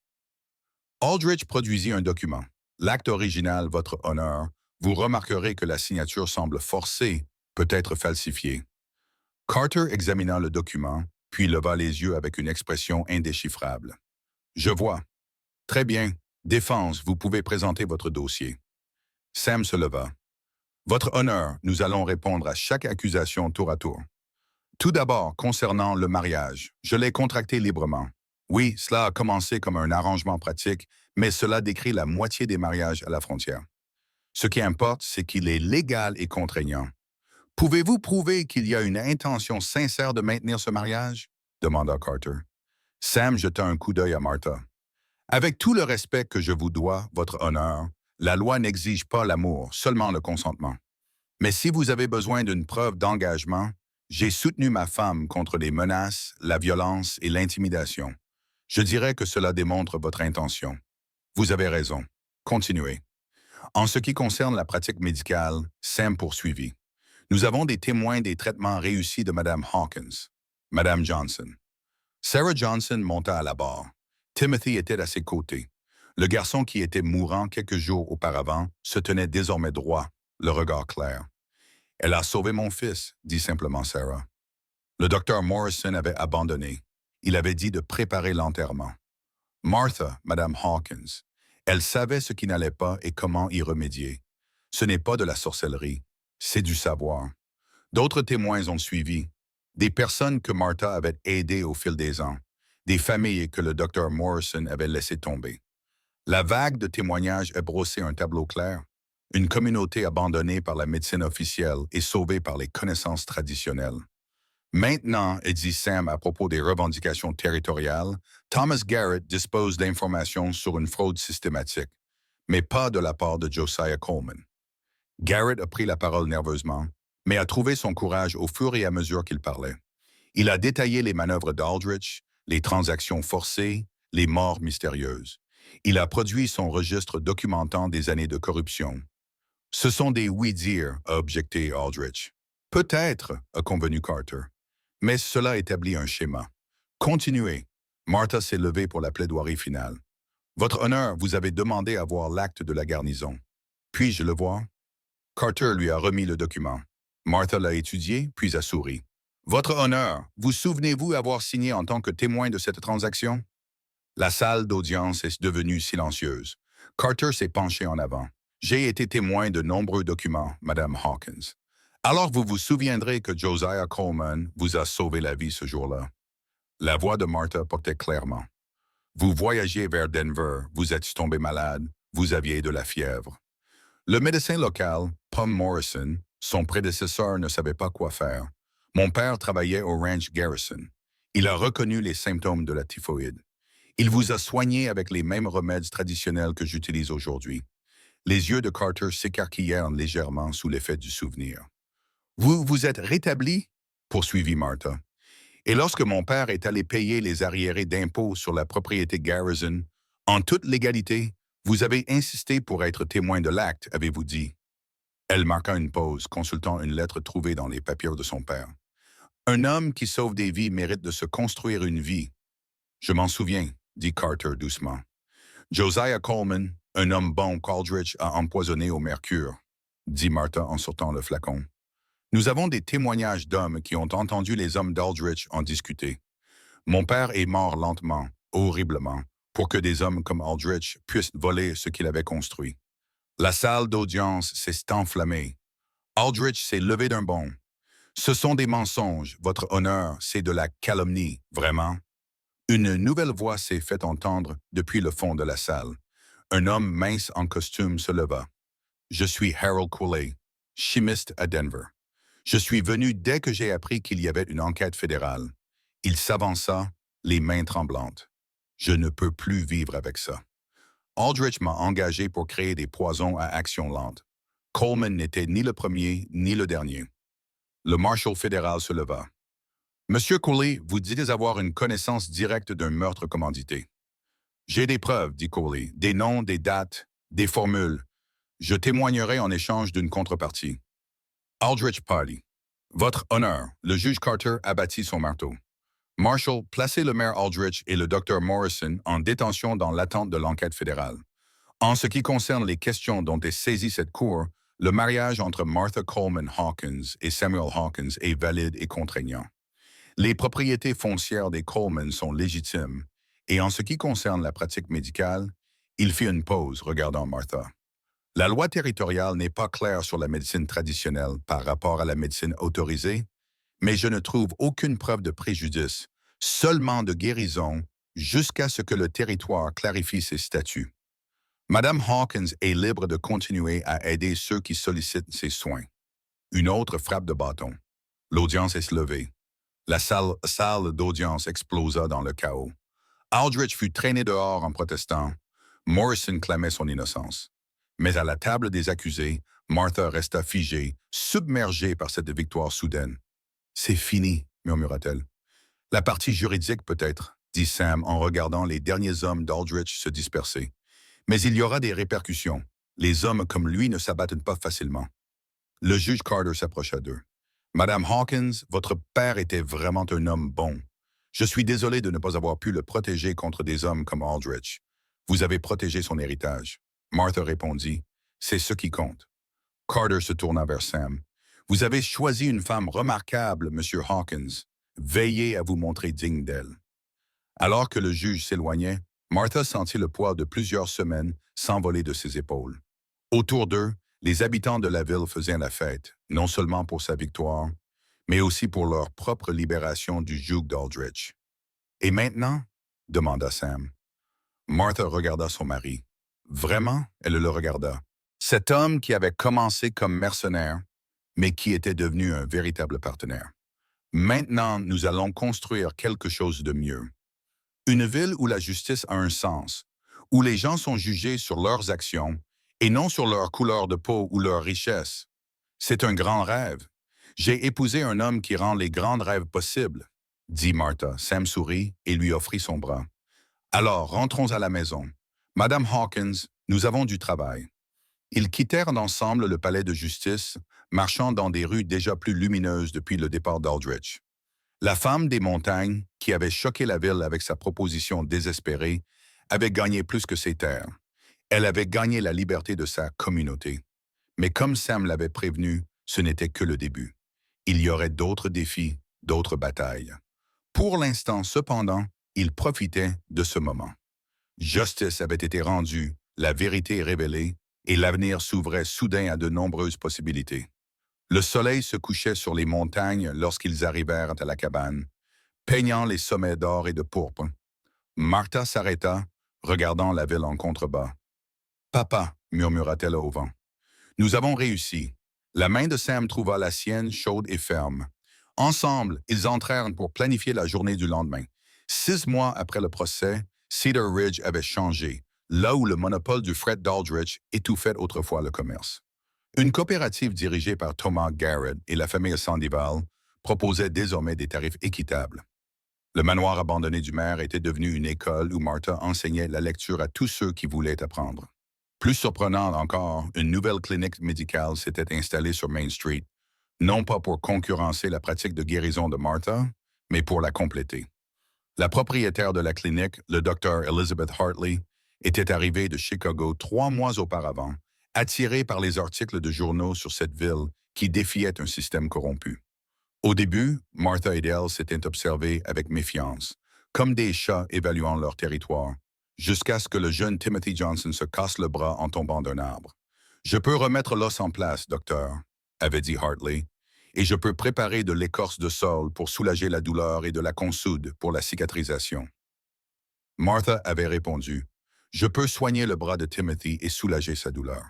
Aldrich produisit un document. L'acte original, votre honneur, vous remarquerez que la signature semble forcée, peut-être falsifiée. Carter examina le document, puis leva les yeux avec une expression indéchiffrable. « Je vois. Très bien. Défense, vous pouvez présenter votre dossier. » Sam se leva. « Votre honneur, nous allons répondre à chaque accusation tour à tour. Tout d'abord, concernant le mariage, je l'ai contracté librement. Oui, cela a commencé comme un arrangement pratique, mais cela décrit la moitié des mariages à la frontière. Ce qui importe, c'est qu'il est légal et contraignant. Pouvez-vous prouver qu'il y a une intention sincère de maintenir ce mariage? Demanda Carter. Sam jeta un coup d'œil à Martha. Avec tout le respect que je vous dois, votre honneur, la loi n'exige pas l'amour, seulement le consentement. Mais si vous avez besoin d'une preuve d'engagement, j'ai soutenu ma femme contre les menaces, la violence et l'intimidation. Je dirais que cela démontre votre intention. Vous avez raison. Continuez. En ce qui concerne la pratique médicale, Sam poursuivit. Nous avons des témoins des traitements réussis de Mme Hawkins. Mme Johnson. Sarah Johnson monta à la barre. Timothy était à ses côtés. Le garçon qui était mourant quelques jours auparavant se tenait désormais droit, le regard clair. « Elle a sauvé mon fils », dit simplement Sarah. Le docteur Morrison avait abandonné. Il avait dit de préparer l'enterrement. Martha, Madame Hawkins. Elle savait ce qui n'allait pas et comment y remédier. Ce n'est pas de la sorcellerie, c'est du savoir. D'autres témoins ont suivi. Des personnes que Martha avait aidées au fil des ans. Des familles que le docteur Morrison avait laissées tomber. La vague de témoignages a brossé un tableau clair. Une communauté abandonnée par la médecine officielle et sauvée par les connaissances traditionnelles. Maintenant, dit Sam à propos des revendications territoriales, Thomas Garrett dispose d'informations sur une fraude systématique, mais pas de la part de Josiah Coleman. Garrett a pris la parole nerveusement, mais a trouvé son courage au fur et à mesure qu'il parlait. Il a détaillé les manœuvres d'Aldrich, les transactions forcées, les morts mystérieuses. Il a produit son registre documentant des années de corruption. Ce sont des oui-dire, a objecté Aldrich. Peut-être, a convenu Carter. Mais cela établit un schéma. Continuez. Martha s'est levée pour la plaidoirie finale. Votre honneur, vous avez demandé à voir l'acte de la garnison. Puis-je le voir? Carter lui a remis le document. Martha l'a étudié, puis a souri. Votre honneur, vous souvenez-vous avoir signé en tant que témoin de cette transaction? La salle d'audience est devenue silencieuse. Carter s'est penché en avant. J'ai été témoin de nombreux documents, Madame Hawkins. Alors vous vous souviendrez que Josiah Coleman vous a sauvé la vie ce jour-là. La voix de Martha portait clairement. Vous voyagiez vers Denver, vous êtes tombé malade, vous aviez de la fièvre. Le médecin local, Pom Morrison, son prédécesseur ne savait pas quoi faire. Mon père travaillait au Ranch Garrison. Il a reconnu les symptômes de la typhoïde. Il vous a soigné avec les mêmes remèdes traditionnels que j'utilise aujourd'hui. Les yeux de Carter s'écarquillèrent légèrement sous l'effet du souvenir. Vous vous êtes rétabli? Poursuivit Martha. Et lorsque mon père est allé payer les arriérés d'impôts sur la propriété Garrison, en toute légalité, vous avez insisté pour être témoin de l'acte, avez-vous dit. Elle marqua une pause, consultant une lettre trouvée dans les papiers de son père. Un homme qui sauve des vies mérite de se construire une vie. Je m'en souviens, dit Carter doucement. Josiah Coleman, un homme bon qu'Aldrich a empoisonné au mercure, dit Martha en sortant le flacon. Nous avons des témoignages d'hommes qui ont entendu les hommes d'Aldrich en discuter. Mon père est mort lentement, horriblement, pour que des hommes comme Aldrich puissent voler ce qu'il avait construit. La salle d'audience s'est enflammée. Aldrich s'est levé d'un bond. Ce sont des mensonges, votre honneur, c'est de la calomnie, vraiment. Une nouvelle voix s'est fait entendre depuis le fond de la salle. Un homme mince en costume se leva. Je suis Harold Cooley, chimiste à Denver. Je suis venu dès que j'ai appris qu'il y avait une enquête fédérale. Il s'avança, les mains tremblantes. Je ne peux plus vivre avec ça. Aldrich m'a engagé pour créer des poisons à action lente. Coleman n'était ni le premier ni le dernier. Le marshal fédéral se leva. Monsieur Cooley, vous dites avoir une connaissance directe d'un meurtre commandité. J'ai des preuves, dit Cooley, des noms, des dates, des formules. Je témoignerai en échange d'une contrepartie. Aldrich Party. Votre honneur, le juge Carter abattit son marteau. Marshall, placez le maire Aldrich et le docteur Morrison en détention dans l'attente de l'enquête fédérale. En ce qui concerne les questions dont est saisie cette cour, le mariage entre Martha Coleman Hawkins et Samuel Hawkins est valide et contraignant. Les propriétés foncières des Coleman sont légitimes, et en ce qui concerne la pratique médicale, il fit une pause regardant Martha. La loi territoriale n'est pas claire sur la médecine traditionnelle par rapport à la médecine autorisée, mais je ne trouve aucune preuve de préjudice, seulement de guérison, jusqu'à ce que le territoire clarifie ses statuts. Madame Hawkins est libre de continuer à aider ceux qui sollicitent ses soins. Une autre frappe de bâton. L'audience est levée. La salle d'audience explosa dans le chaos. Aldrich fut traîné dehors en protestant. Morrison clamait son innocence. Mais à la table des accusés, Martha resta figée, submergée par cette victoire soudaine. « C'est fini », murmura-t-elle. « La partie juridique peut-être », dit Sam en regardant les derniers hommes d'Aldrich se disperser. « Mais il y aura des répercussions. Les hommes comme lui ne s'abattent pas facilement. » Le juge Carter s'approcha d'eux. « Madame Hawkins, votre père était vraiment un homme bon. Je suis désolé de ne pas avoir pu le protéger contre des hommes comme Aldrich. Vous avez protégé son héritage. » Martha répondit, « C'est ce qui compte. » Carter se tourna vers Sam. « Vous avez choisi une femme remarquable, Monsieur Hawkins. Veillez à vous montrer digne d'elle. » Alors que le juge s'éloignait, Martha sentit le poids de plusieurs semaines s'envoler de ses épaules. Autour d'eux, les habitants de la ville faisaient la fête, non seulement pour sa victoire, mais aussi pour leur propre libération du joug d'Aldrich. Et maintenant? Demanda Sam. Martha regarda son mari. Vraiment, elle le regarda. Cet homme qui avait commencé comme mercenaire, mais qui était devenu un véritable partenaire. Maintenant, nous allons construire quelque chose de mieux. Une ville où la justice a un sens, où les gens sont jugés sur leurs actions et non sur leur couleur de peau ou leur richesse. C'est un grand rêve. J'ai épousé un homme qui rend les grands rêves possibles, dit Martha. Sam sourit et lui offrit son bras. Alors, rentrons à la maison. Madame Hawkins, nous avons du travail. Ils quittèrent ensemble le palais de justice, marchant dans des rues déjà plus lumineuses depuis le départ d'Aldrich. La femme des montagnes, qui avait choqué la ville avec sa proposition désespérée, avait gagné plus que ses terres. Elle avait gagné la liberté de sa communauté. Mais comme Sam l'avait prévenu, ce n'était que le début. Il y aurait d'autres défis, d'autres batailles. Pour l'instant, cependant, il profitait de ce moment. Justice avait été rendue, la vérité révélée, et l'avenir s'ouvrait soudain à de nombreuses possibilités. Le soleil se couchait sur les montagnes lorsqu'ils arrivèrent à la cabane, peignant les sommets d'or et de pourpre. Martha s'arrêta, regardant la ville en contrebas. « Papa, murmura-t-elle au vent. Nous avons réussi. » La main de Sam trouva la sienne chaude et ferme. Ensemble, ils entrèrent pour planifier la journée du lendemain. 6 mois après le procès, Cedar Ridge avait changé, là où le monopole du fret d'Aldrich étouffait autrefois le commerce. Une coopérative dirigée par Thomas Garrett et la famille Sandival proposait désormais des tarifs équitables. Le manoir abandonné du maire était devenu une école où Martha enseignait la lecture à tous ceux qui voulaient apprendre. Plus surprenant encore, une nouvelle clinique médicale s'était installée sur Main Street, non pas pour concurrencer la pratique de guérison de Martha, mais pour la compléter. La propriétaire de la clinique, le docteur Elizabeth Hartley, était arrivée de Chicago 3 mois auparavant, attirée par les articles de journaux sur cette ville qui défiait un système corrompu. Au début, Martha et Dale s'étaient observés avec méfiance, comme des chats évaluant leur territoire, jusqu'à ce que le jeune Timothy Johnson se casse le bras en tombant d'un arbre. « Je peux remettre l'os en place, docteur, » avait dit Hartley, « et je peux préparer de l'écorce de saule pour soulager la douleur et de la consoude pour la cicatrisation. » Martha avait répondu, « Je peux soigner le bras de Timothy et soulager sa douleur. »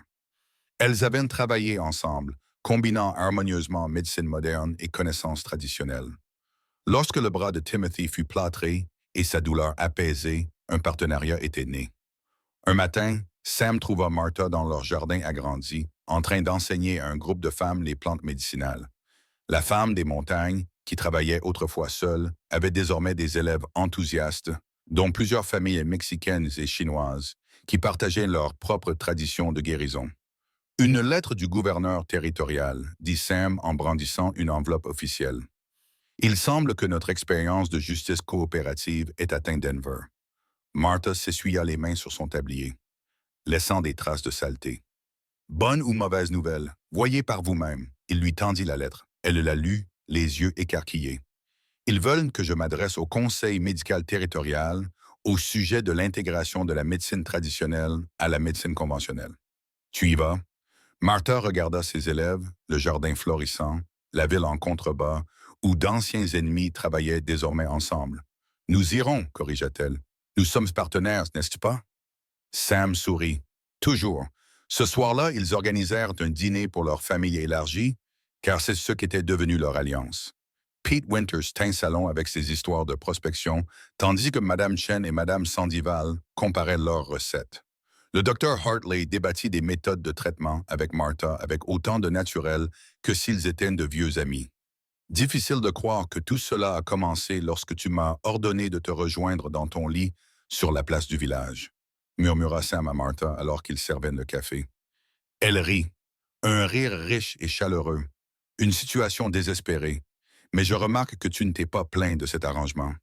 Elles avaient travaillé ensemble, combinant harmonieusement médecine moderne et connaissances traditionnelles. Lorsque le bras de Timothy fut plâtré et sa douleur apaisée, un partenariat était né. Un matin, Sam trouva Martha dans leur jardin agrandi, en train d'enseigner à un groupe de femmes les plantes médicinales. La femme des montagnes, qui travaillait autrefois seule, avait désormais des élèves enthousiastes, dont plusieurs familles mexicaines et chinoises, qui partageaient leurs propres traditions de guérison. « Une lettre du gouverneur territorial, » dit Sam en brandissant une enveloppe officielle. « Il semble que notre expérience de justice coopérative ait atteint Denver. » Martha s'essuya les mains sur son tablier, laissant des traces de saleté. « Bonne ou mauvaise nouvelle, voyez par vous-même. » Il lui tendit la lettre. Elle la lut, les yeux écarquillés. « Ils veulent que je m'adresse au Conseil médical territorial au sujet de l'intégration de la médecine traditionnelle à la médecine conventionnelle. Tu y vas? » Martha regarda ses élèves, le jardin florissant, la ville en contrebas, où d'anciens ennemis travaillaient désormais ensemble. « Nous irons, corrigea-t-elle. Nous sommes partenaires, n'est-ce pas? » Sam sourit. « Toujours. » Ce soir-là, ils organisèrent un dîner pour leur famille élargie, car c'est ce qu'était devenu leur alliance. Pete Winters tint salon avec ses histoires de prospection, tandis que Mme Chen et Mme Sandival comparaient leurs recettes. Le docteur Hartley débattit des méthodes de traitement avec Martha avec autant de naturel que s'ils étaient de vieux amis. « Difficile de croire que tout cela a commencé lorsque tu m'as ordonné de te rejoindre dans ton lit sur la place du village, » murmura Sam à Martha alors qu'il servait le café. Elle rit, un rire riche et chaleureux, une situation désespérée. « Mais je remarque que tu ne t'es pas plaint de cet arrangement. »«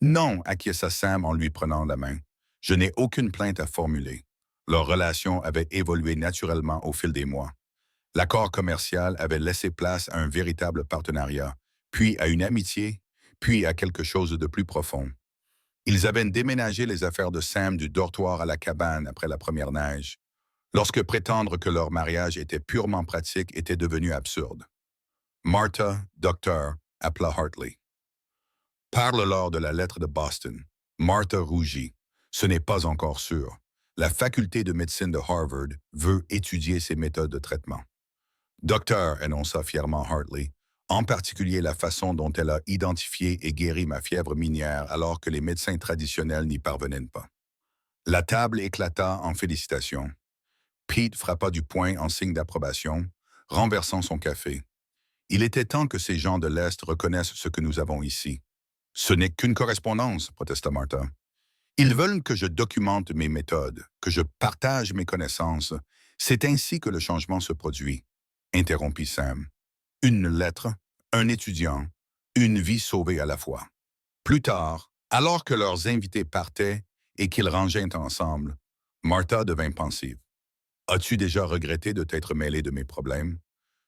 Non, » acquiesça Sam en lui prenant la main. « Je n'ai aucune plainte à formuler. » Leur relation avait évolué naturellement au fil des mois. L'accord commercial avait laissé place à un véritable partenariat, puis à une amitié, puis à quelque chose de plus profond. Ils avaient déménagé les affaires de Sam du dortoir à la cabane après la première neige, lorsque prétendre que leur mariage était purement pratique était devenu absurde. Martha, docteur, appela Hartley. Parle-leur de la lettre de Boston. Martha rougit. Ce n'est pas encore sûr. La faculté de médecine de Harvard veut étudier ces méthodes de traitement. Docteur, annonça fièrement Hartley, en particulier la façon dont elle a identifié et guéri ma fièvre minière alors que les médecins traditionnels n'y parvenaient pas. La table éclata en félicitations. Pete frappa du poing en signe d'approbation, renversant son café. Il était temps que ces gens de l'Est reconnaissent ce que nous avons ici. Ce n'est qu'une correspondance, protesta Martha. Ils veulent que je documente mes méthodes, que je partage mes connaissances. C'est ainsi que le changement se produit, interrompit Sam. Une lettre, un étudiant, une vie sauvée à la fois. Plus tard, alors que leurs invités partaient et qu'ils rangeaient ensemble, Martha devint pensive. As-tu déjà regretté de t'être mêlé de mes problèmes?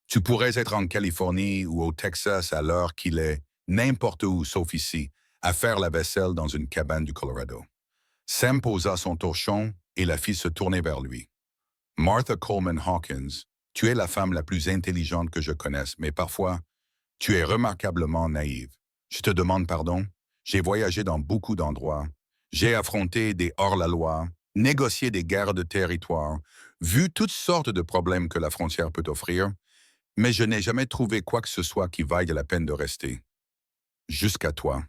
Tu pourrais être en Californie ou au Texas à l'heure qu'il est, n'importe où sauf ici, à faire la vaisselle dans une cabane du Colorado. Sam posa son torchon et la fit se tourner vers lui. Martha Coleman Hawkins, tu es la femme la plus intelligente que je connaisse, mais parfois, tu es remarquablement naïve. Je te demande pardon. J'ai voyagé dans beaucoup d'endroits. J'ai affronté des hors-la-loi, négocié des guerres de territoire, vu toutes sortes de problèmes que la frontière peut offrir, mais je n'ai jamais trouvé quoi que ce soit qui vaille la peine de rester. Jusqu'à toi.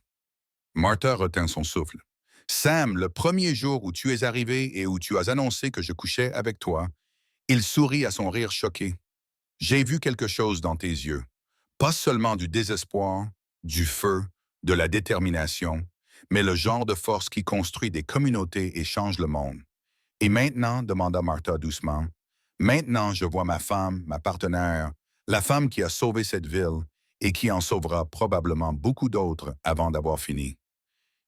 Martha retint son souffle. Sam, le premier jour où tu es arrivé et où tu as annoncé que je couchais avec toi, il sourit à son rire choqué. J'ai vu quelque chose dans tes yeux. Pas seulement du désespoir, du feu, de la détermination, mais le genre de force qui construit des communautés et change le monde. Et maintenant, demanda Martha doucement, maintenant je vois ma femme, ma partenaire, la femme qui a sauvé cette ville et qui en sauvera probablement beaucoup d'autres avant d'avoir fini.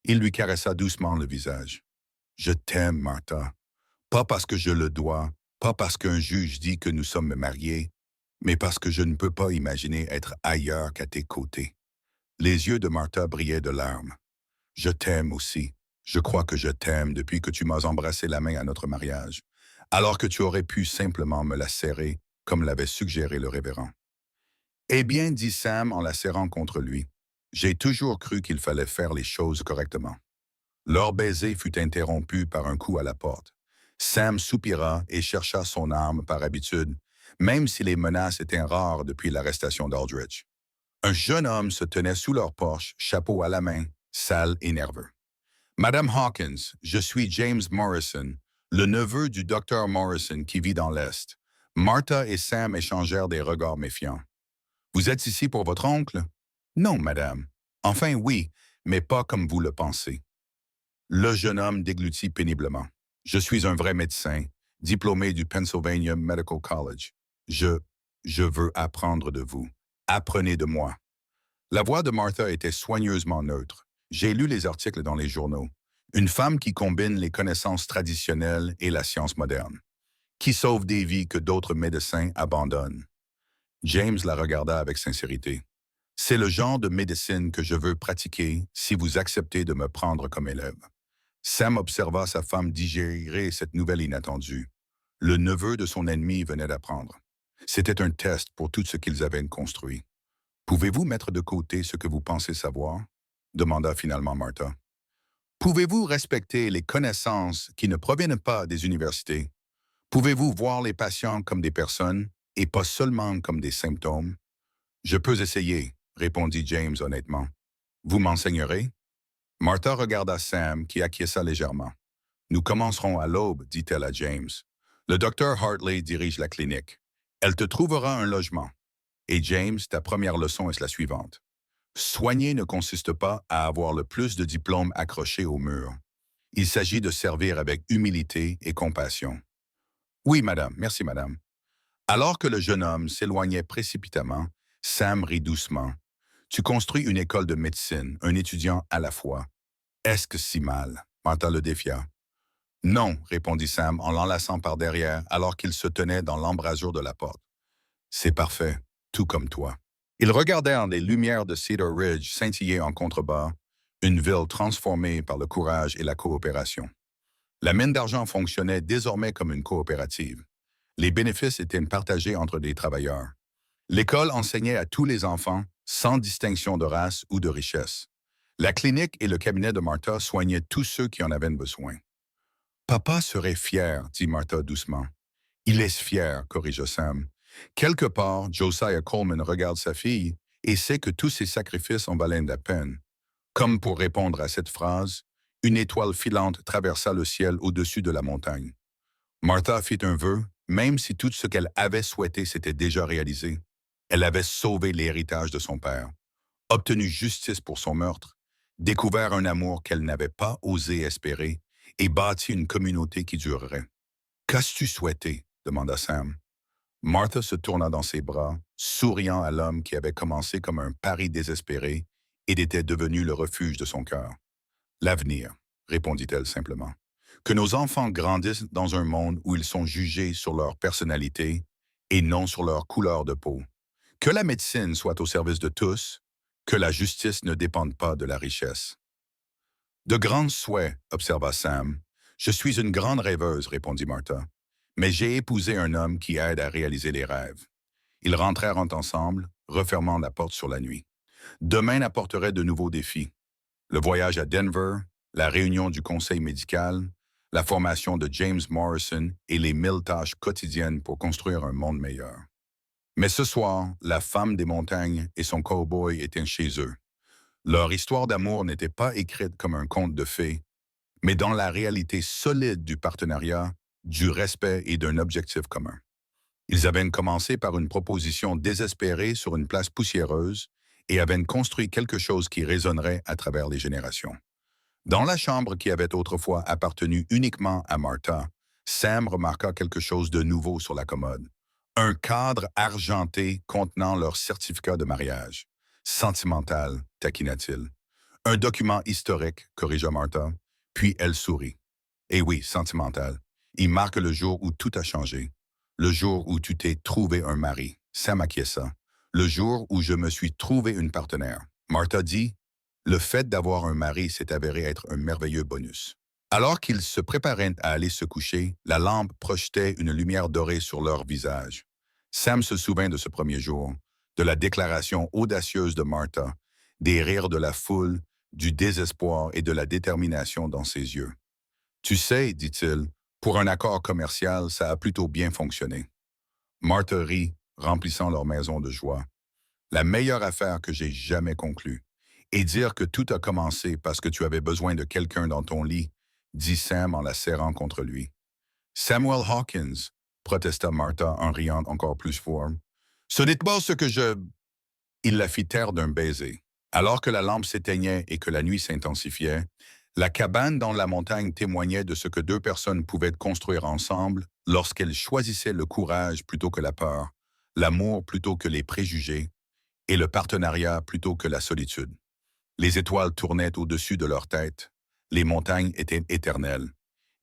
Il lui caressa doucement le visage. Je t'aime, Martha. Pas parce que je le dois, pas parce qu'un juge dit que nous sommes mariés, mais parce que je ne peux pas imaginer être ailleurs qu'à tes côtés. Les yeux de Martha brillaient de larmes. Je t'aime aussi. Je crois que je t'aime depuis que tu m'as embrassé la main à notre mariage, alors que tu aurais pu simplement me la serrer, comme l'avait suggéré le révérend. Eh bien, dit Sam en la serrant contre lui, j'ai toujours cru qu'il fallait faire les choses correctement. Leur baiser fut interrompu par un coup à la porte. Sam soupira et chercha son arme par habitude, même si les menaces étaient rares depuis l'arrestation d'Aldrich. Un jeune homme se tenait sous leur porche, chapeau à la main, sale et nerveux. « Madame Hawkins, je suis James Morrison, le neveu du docteur Morrison qui vit dans l'Est. » Martha et Sam échangèrent des regards méfiants. « Vous êtes ici pour votre oncle? »« Non, madame. Enfin, oui, mais pas comme vous le pensez. » Le jeune homme déglutit péniblement. « Je suis un vrai médecin, diplômé du Pennsylvania Medical College. Je veux apprendre de vous. Apprenez de moi. » La voix de Martha était soigneusement neutre. J'ai lu les articles dans les journaux. Une femme qui combine les connaissances traditionnelles et la science moderne, qui sauve des vies que d'autres médecins abandonnent. James la regarda avec sincérité. « C'est le genre de médecine que je veux pratiquer si vous acceptez de me prendre comme élève. » Sam observa sa femme digérer cette nouvelle inattendue. Le neveu de son ennemi venait d'apprendre. C'était un test pour tout ce qu'ils avaient construit. « Pouvez-vous mettre de côté ce que vous pensez savoir? » demanda finalement Martha. « Pouvez-vous respecter les connaissances qui ne proviennent pas des universités? Pouvez-vous voir les patients comme des personnes et pas seulement comme des symptômes? »« Je peux essayer, » répondit James honnêtement. « Vous m'enseignerez? » Martha regarda Sam, qui acquiesça légèrement. « Nous commencerons à l'aube, dit-elle à James. Le docteur Hartley dirige la clinique. Elle te trouvera un logement. Et James, ta première leçon est la suivante. Soigner ne consiste pas à avoir le plus de diplômes accrochés au mur. Il s'agit de servir avec humilité et compassion. »« Oui, madame, merci, madame. » Alors que le jeune homme s'éloignait précipitamment, Sam rit doucement. « Tu construis une école de médecine, un étudiant à la fois. Est-ce que si mal? » Martha le défia. « Non, répondit Sam en l'enlaçant par derrière alors qu'il se tenait dans l'embrasure de la porte. « C'est parfait, tout comme toi. » Ils regardèrent les lumières de Cedar Ridge scintiller en contrebas, Une ville transformée par le courage et la coopération. La mine d'argent fonctionnait désormais comme une coopérative. Les bénéfices étaient partagés entre des travailleurs. L'école enseignait à tous les enfants, sans distinction de race ou de richesse. La clinique et le cabinet de Martha soignaient tous ceux qui en avaient besoin. Papa serait fier, dit Martha doucement. Il est fier, corrigea Sam. Quelque part, Josiah Coleman regarde sa fille et sait que tous ses sacrifices en valaient la peine. Comme pour répondre à cette phrase, une étoile filante traversa le ciel au-dessus de la montagne. Martha fit un vœu, même si tout ce qu'elle avait souhaité s'était déjà réalisé. Elle avait sauvé l'héritage de son père, obtenu justice pour son meurtre, découvert un amour qu'elle n'avait pas osé espérer et bâti une communauté qui durerait. Qu'as-tu souhaité? Demanda Sam. Martha se tourna dans ses bras, souriant à l'homme qui avait commencé comme un pari désespéré et était devenu le refuge de son cœur. L'avenir, répondit-elle simplement. Que nos enfants grandissent dans un monde où ils sont jugés sur leur personnalité et non sur leur couleur de peau. Que la médecine soit au service de tous, que la justice ne dépende pas de la richesse. De grands souhaits, observa Sam. Je suis une grande rêveuse, répondit Martha. Mais j'ai épousé un homme qui aide à réaliser les rêves. Ils rentrèrent ensemble, refermant la porte sur la nuit. Demain apporterait de nouveaux défis. Le voyage à Denver, la réunion du conseil médical, la formation de James Morrison et les 1000 tâches quotidiennes pour construire un monde meilleur. Mais ce soir, la femme des montagnes et son cow-boy étaient chez eux. Leur histoire d'amour n'était pas écrite comme un conte de fées, mais dans la réalité solide du partenariat, du respect et d'un objectif commun. Ils avaient commencé par une proposition désespérée sur une place poussiéreuse et avaient construit quelque chose qui résonnerait à travers les générations. Dans la chambre qui avait autrefois appartenu uniquement à Martha, Sam remarqua quelque chose de nouveau sur la commode. Un cadre argenté contenant leur certificat de mariage. Sentimental, taquina-t-il. Un document historique, corrigea Martha, puis elle sourit. Eh oui, sentimental. Il marque le jour où tout a changé. Le jour où tu t'es trouvé un mari. Sam acquiesça. Le jour où je me suis trouvé une partenaire. Martha dit, le fait d'avoir un mari s'est avéré être un merveilleux bonus. Alors qu'ils se préparaient à aller se coucher, la lampe projetait une lumière dorée sur leur visage. Sam se souvint de ce premier jour, de la déclaration audacieuse de Martha, des rires de la foule, du désespoir et de la détermination dans ses yeux. Tu sais, dit-il, pour un accord commercial, ça a plutôt bien fonctionné. Martha rit, remplissant leur maison de joie. La meilleure affaire que j'ai jamais conclue. Et dire que tout a commencé parce que tu avais besoin de quelqu'un dans ton lit, dit Sam en la serrant contre lui. Samuel Hawkins, protesta Martha en riant encore plus fort. Ce n'est pas ce que je... Il la fit taire d'un baiser. Alors que la lampe s'éteignait et que la nuit s'intensifiait, la cabane dans la montagne témoignait de ce que deux personnes pouvaient construire ensemble lorsqu'elles choisissaient le courage plutôt que la peur, l'amour plutôt que les préjugés et le partenariat plutôt que la solitude. Les étoiles tournaient au-dessus de leur tête, les montagnes étaient éternelles.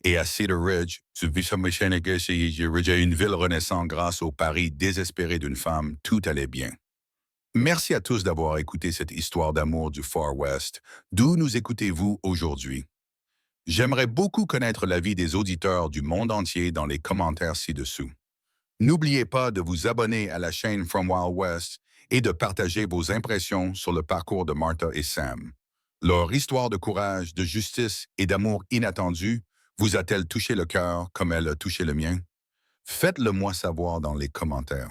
Et à Cedar Ridge, une ville renaissant grâce au pari désespéré d'une femme, tout allait bien. Merci à tous d'avoir écouté cette histoire d'amour du Far West. D'où nous écoutez-vous aujourd'hui? J'aimerais beaucoup connaître l'avis des auditeurs du monde entier dans les commentaires ci-dessous. N'oubliez pas de vous abonner à la chaîne From Wild West et de partager vos impressions sur le parcours de Martha et Sam. Leur histoire de courage, de justice et d'amour inattendu vous a-t-elle touché le cœur comme elle a touché le mien? Faites-le moi savoir dans les commentaires.